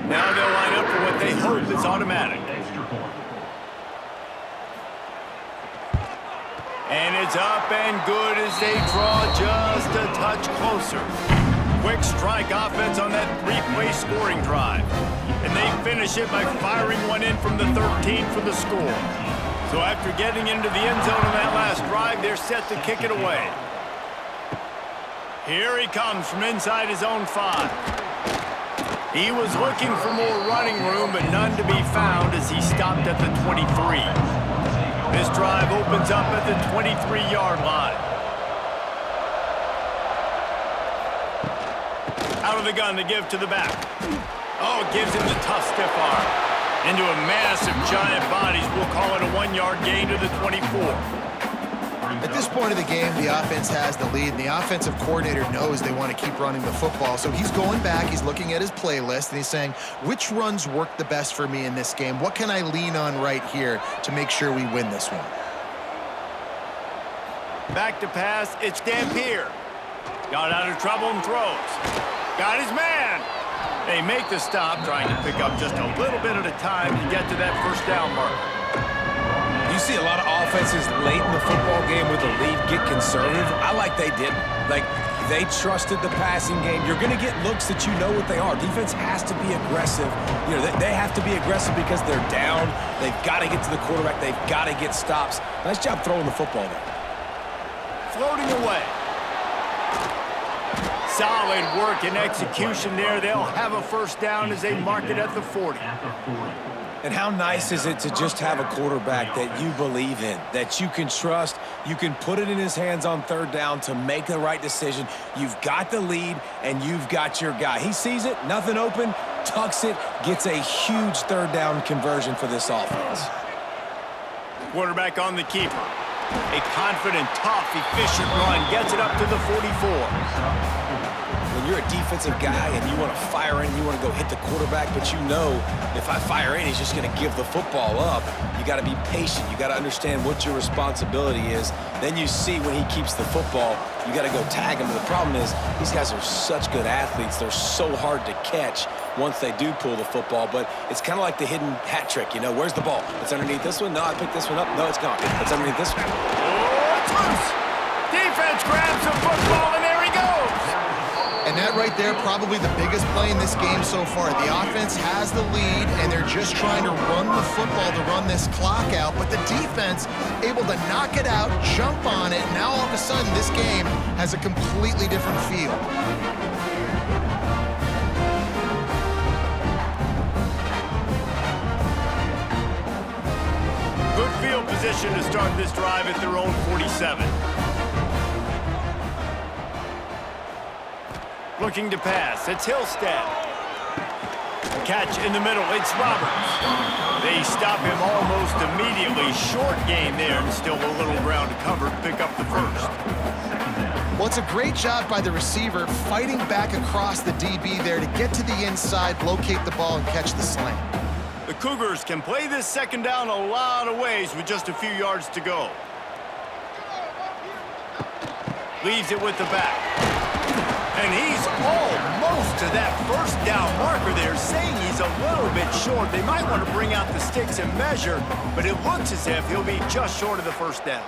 Now they'll line up for what they hope is automatic. And it's up and good as they draw just a touch closer. Quick strike offense on that three-play scoring drive. And they finish it by firing one in from the 13 for the score. So after getting into the end zone on that last drive, they're set to kick it away. Here he comes from inside his own 5. He was looking for more running room, but none to be found as he stopped at the 23. This drive opens up at the 23-yard line. Out of the gun to give to the back. Oh, gives him the tough stiff arm. Into a massive giant bodies. We'll call it a 1-yard gain to the 24. At this point of the game, the offense has the lead, and the offensive coordinator knows they want to keep running the football. So he's going back, he's looking at his playlist, and he's saying, which runs work the best for me in this game? What can I lean on right here to make sure we win this one? Back to pass, it's Dampier. Got out of trouble and throws. Got his man. They make the stop, trying to pick up just a little bit at a time to get to that first down marker. You see a lot of offenses late in the football game with the lead get conservative. I like they didn't. Like, they trusted the passing game. You're going to get looks that you know what they are. Defense has to be aggressive. You know, they have to be aggressive because they're down. They've got to get to the quarterback. They've got to get stops. Nice job throwing the football there. Floating away. Solid work and execution there. They'll have a first down as they mark it at the 40. And how nice is it to just have a quarterback that you believe in, that you can trust, you can put it in his hands on third down to make the right decision. You've got the lead, and you've got your guy. He sees it, nothing open, tucks it, gets a huge third down conversion for this offense. Quarterback on the keeper. A confident, tough, efficient run gets it up to the 44. When you're a defensive guy and you want to fire in, you want to go hit the quarterback, but you know if I fire in, he's just going to give the football up. You got to be patient. You got to understand what your responsibility is. Then you see when he keeps the football, you got to go tag him. But the problem is these guys are such good athletes. They're so hard to catch once they do pull the football. But it's kind of like the hidden hat trick. You know, where's the ball? It's underneath this one. No, I picked this one up. No, it's gone. It's underneath this one. Oh, it's loose. Defense grabs the football, and there he goes. And that right there, probably the biggest play in this game so far. The offense has the lead, and they're just trying to run the football to run this clock out. But the defense able to knock it out, jump on it. Now all of a sudden, this game has a completely different feel. Good field position to start this drive at their own 47. Looking to pass, it's Hillstead. Catch in the middle, it's Roberts. They stop him almost immediately. Short gain there, and still a little ground to cover to pick up the first. Well, it's a great job by the receiver fighting back across the DB there to get to the inside, locate the ball, and catch the slant. The Cougars can play this second down a lot of ways with just a few yards to go. Leaves it with the back. And he's almost to that first down marker there, saying he's a little bit short. They might want to bring out the sticks and measure, but it looks as if he'll be just short of the first down.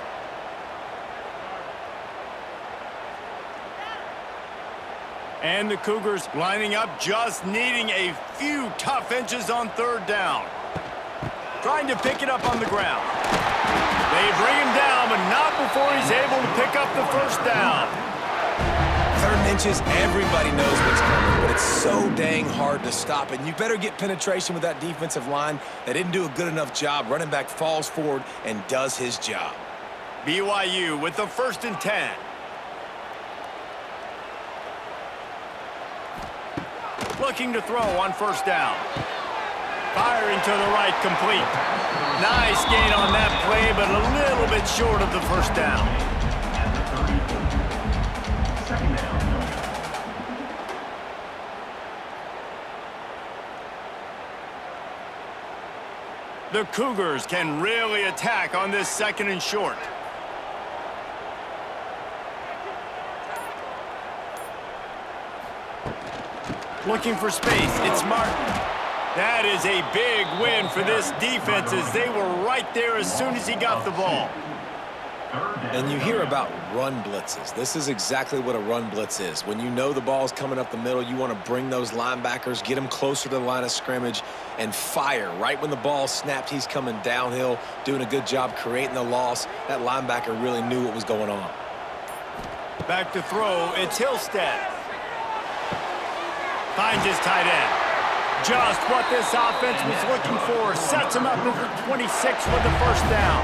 And the Cougars lining up, just needing a few tough inches on third down. Trying to pick it up on the ground. They bring him down, but not before he's able to pick up the first down. Third and inches, everybody knows what's coming, but it's so dang hard to stop. And you better get penetration with that defensive line. They didn't do a good enough job. Running back falls forward and does his job. BYU with the 1st and 10. looking to throw on first down. Firing to the right, complete. Nice gain on that play, but a little bit short of the first down. Second down. The Cougars can really attack on this second and short. Looking for space, it's Martin. That is a big win for this defense as they were right there as soon as he got the ball. And you hear about run blitzes. This is exactly what a run blitz is. When you know the ball's coming up the middle, you want to bring those linebackers, get them closer to the line of scrimmage, and fire. Right when the ball snapped, he's coming downhill, doing a good job creating the loss. That linebacker really knew what was going on. Back to throw, it's Hillstead. Finds his tight end. Just what this offense was looking for. Sets him up over 26 for the first down.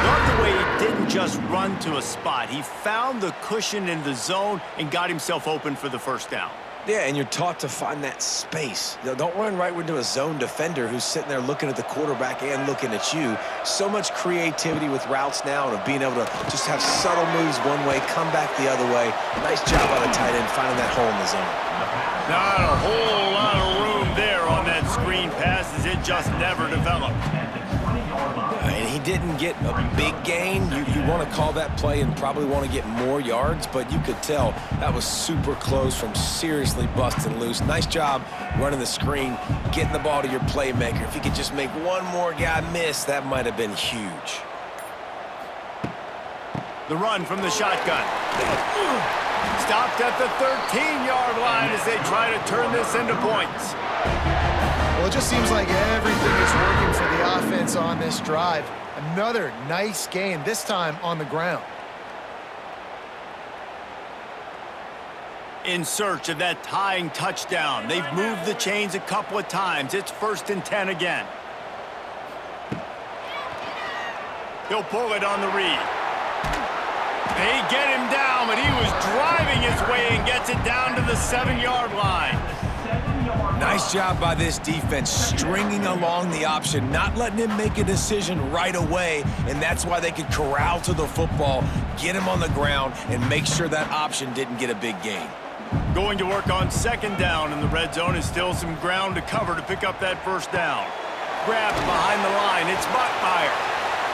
Love the way he didn't just run to a spot. He found the cushion in the zone and got himself open for the first down. Yeah, and you're taught to find that space. Don't run right into a zone defender who's sitting there looking at the quarterback and looking at you. So much creativity with routes now and of being able to just have subtle moves one way, come back the other way. Nice job by the tight end finding that hole in the zone. Not a whole lot of room there on that screen pass as it just never developed. And he didn't get a big gain. You want to call that play and probably want to get more yards, but you could tell that was super close from seriously busting loose. Nice job running the screen, getting the ball to your playmaker. If he could just make one more guy miss, that might have been huge. The run from the shotgun. Stopped at the 13-yard line as they try to turn this into points. Well, it just seems like everything is working for the offense on this drive. Another nice gain, this time on the ground. In search of that tying touchdown. They've moved the chains a couple of times. It's 1st and 10 again. He'll pull it on the read. They get him down, but he was driving his way and gets it down to the 7-yard line. Nice job by this defense, stringing along the option, not letting him make a decision right away, and that's why they could corral to the football, get him on the ground, and make sure that option didn't get a big gain. Going to work on 2nd down in the red zone is still some ground to cover to pick up that first down. Grabbed behind the line, it's Buckmeyer.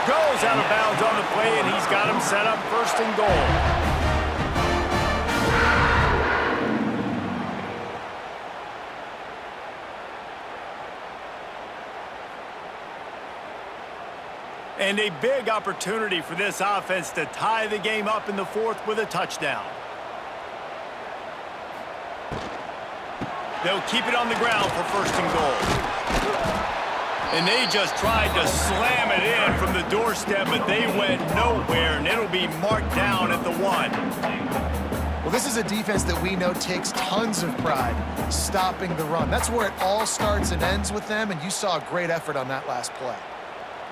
Goes out of bounds on the play, and he's got him set up 1st and goal. And a big opportunity for this offense to tie the game up in the 4th with a touchdown. They'll keep it on the ground for 1st and goal. And they just tried to slam it in from the doorstep, but they went nowhere, and it'll be marked down at the 1. Well, this is a defense that we know takes tons of pride stopping the run. That's where it all starts and ends with them, and you saw a great effort on that last play.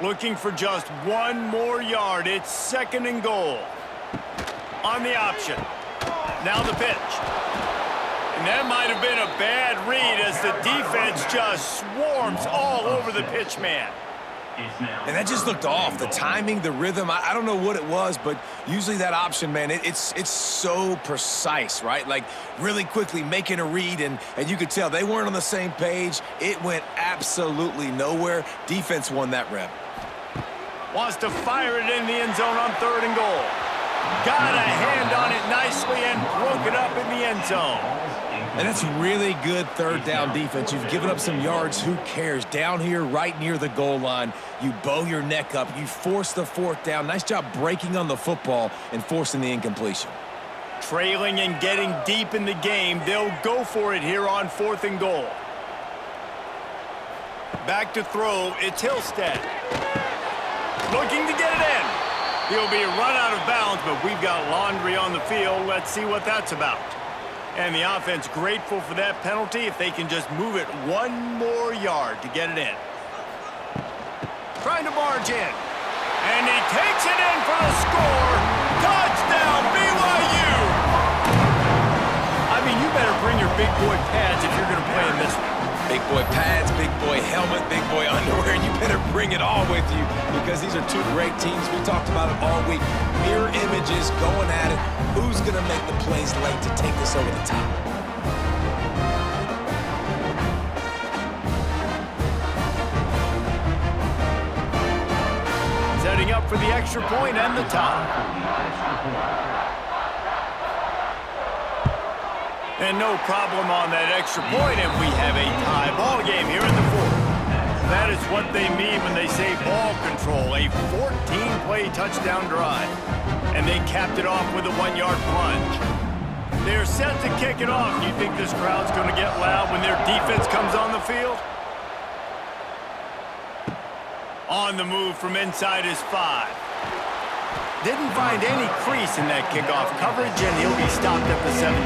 Looking for just 1 more yard. It's 2nd and goal. On the option. Now the pitch. And that might have been a bad read as the defense just swarms all over the pitch man. And that just looked off. The timing, the rhythm, I don't know what it was, but usually that option, man, it's so precise, right? Like really quickly making a read, and you could tell they weren't on the same page. It went absolutely nowhere. Defense won that rep. Wants to fire it in the end zone on 3rd and goal. Got a hand on it nicely and broke it up in the end zone. And that's really good 3rd down defense. You've given up some yards. Who cares? Down here right near the goal line, you bow your neck up. You force the 4th down. Nice job breaking on the football and forcing the incompletion. Trailing and getting deep in the game, they'll go for it here on 4th and goal. Back to throw, it's Hillstead. Looking to get it in. He'll be run out of bounds, but we've got laundry on the field. Let's see what that's about. And the offense grateful for that penalty if they can just move it 1 more yard to get it in. Trying to barge in. And he takes it in for the score. Touchdown, BYU! I mean, you better bring your big boy pads if you're going to play in this one. Big boy pads, big boy helmet, big boy underwear. You better bring it all with you because these are two great teams. We talked about it all week. Mirror images, going at it. Who's going to make the plays late to take this over the top? Setting up for the extra point and the tie. And no problem on that extra point, and we have a tie ball game here in the fourth. That is what they mean when they say ball control, a 14-play touchdown drive. And they capped it off with a 1-yard plunge. They're set to kick it off. You think this crowd's going to get loud when their defense comes on the field? On the move from inside his 5. Didn't find any crease in that kickoff coverage, and he'll be stopped at the 17.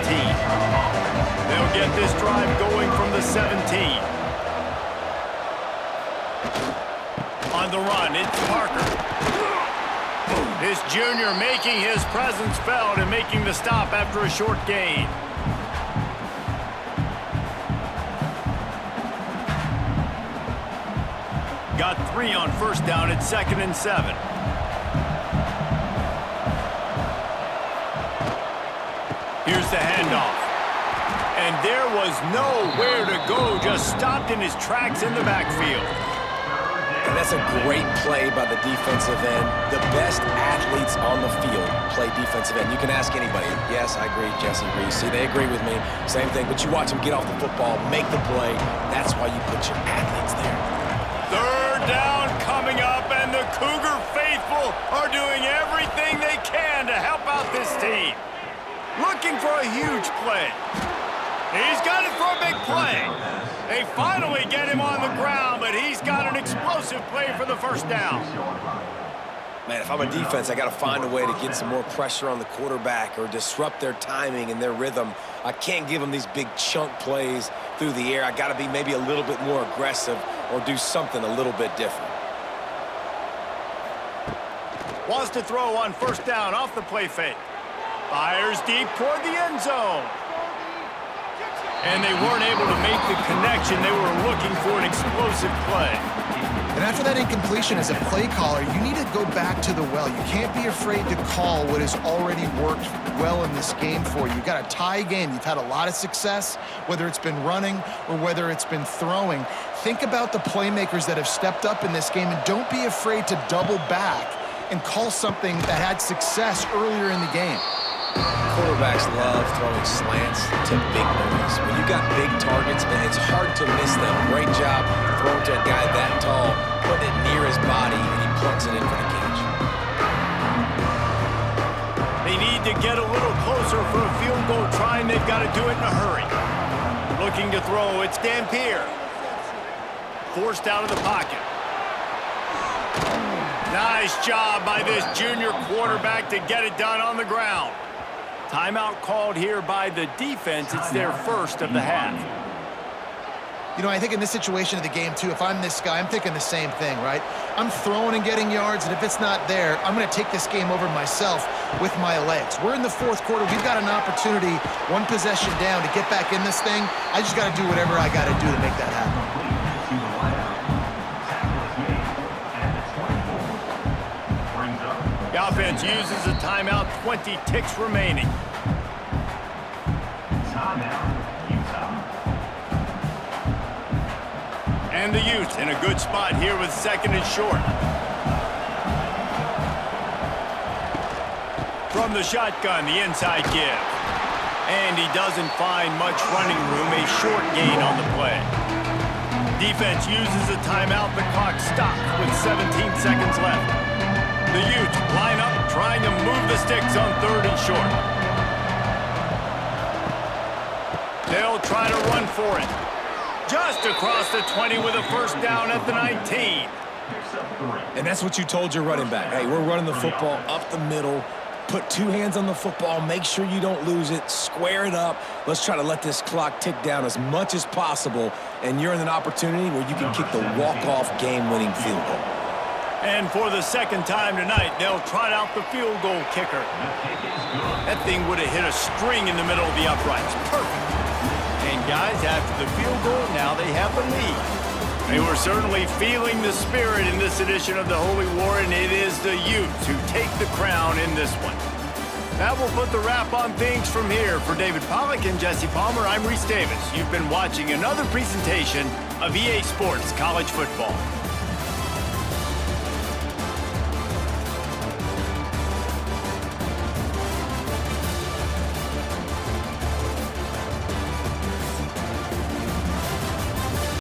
They'll get this drive going from the 17. On the run, it's Parker. This junior making his presence felt and making the stop after a short gain. Got 3 on first down at 2nd and 7. Here's the handoff. And there was nowhere to go, just stopped in his tracks in the backfield. And that's a great play by the defensive end. The best athletes on the field play defensive end. You can ask anybody. Yes, I agree, Jesse agrees. See, they agree with me. Same thing, but you watch them get off the football, make the play. That's why you put your athletes there. 3rd down coming up, and the Cougar faithful are doing everything they can to help out this team. Looking for a huge play. He's got it for a big play. They finally get him on the ground, but he's got an explosive play for the first down. Man, if I'm a defense, I got to find a way to get some more pressure on the quarterback or disrupt their timing and their rhythm. I can't give them these big chunk plays through the air. I got to be maybe a little bit more aggressive or do something a little bit different. Wants to throw on first down off the play fake. Fires deep toward the end zone. And they weren't able to make the connection. They were looking for an explosive play. And after that incompletion, as a play caller, you need to go back to the well. You can't be afraid to call what has already worked well in this game for you. You've got a tie game. You've had a lot of success, whether it's been running or whether it's been throwing. Think about the playmakers that have stepped up in this game, and don't be afraid to double back and call something that had success earlier in the game. Quarterbacks love throwing slants to big boys. When you got big targets, man, it's hard to miss them. Great job throwing to a guy that tall, putting it near his body, and he plugs it in for the catch. They need to get a little closer for a field goal try, and they've got to do it in a hurry. Looking to throw, it's Dampier. Forced out of the pocket. Nice job by this junior quarterback to get it done on the ground. Timeout called here by the defense. It's their first of the half. You know, I think in this situation of the game, too, if I'm this guy, I'm thinking the same thing, right? I'm throwing and getting yards, and if it's not there, I'm going to take this game over myself with my legs. We're in the fourth quarter. We've got an opportunity, one possession down, to get back in this thing. I just got to do whatever I got to do to make that happen. The offense uses a timeout, 20 ticks remaining. And the Utes in a good spot here with 2nd and short. From the shotgun, the inside give. And he doesn't find much running room, a short gain on the play. Defense uses a timeout, the clock stops with 17 seconds left. The Utes line up, trying to move the sticks on 3rd and short. They'll try to run for it. Just across the 20 with a first down at the 19. And that's what you told your running back. Hey, we're running the football up the middle. Put 2 hands on the football. Make sure you don't lose it. Square it up. Let's try to let this clock tick down as much as possible. And you're in an opportunity where you can kick the walk-off game-winning field goal. And for the second time tonight, they'll trot out the field goal kicker. That thing would have hit a string in the middle of the uprights. Perfect. guys, after the field goal, now they have the lead. They were certainly feeling the spirit in this edition of the Holy War, and it is the Utes who take the crown in this one. That will put the wrap on things from here. For David Pollack and Jesse Palmer, I'm Reese Davis. You've been watching another presentation of EA Sports College Football.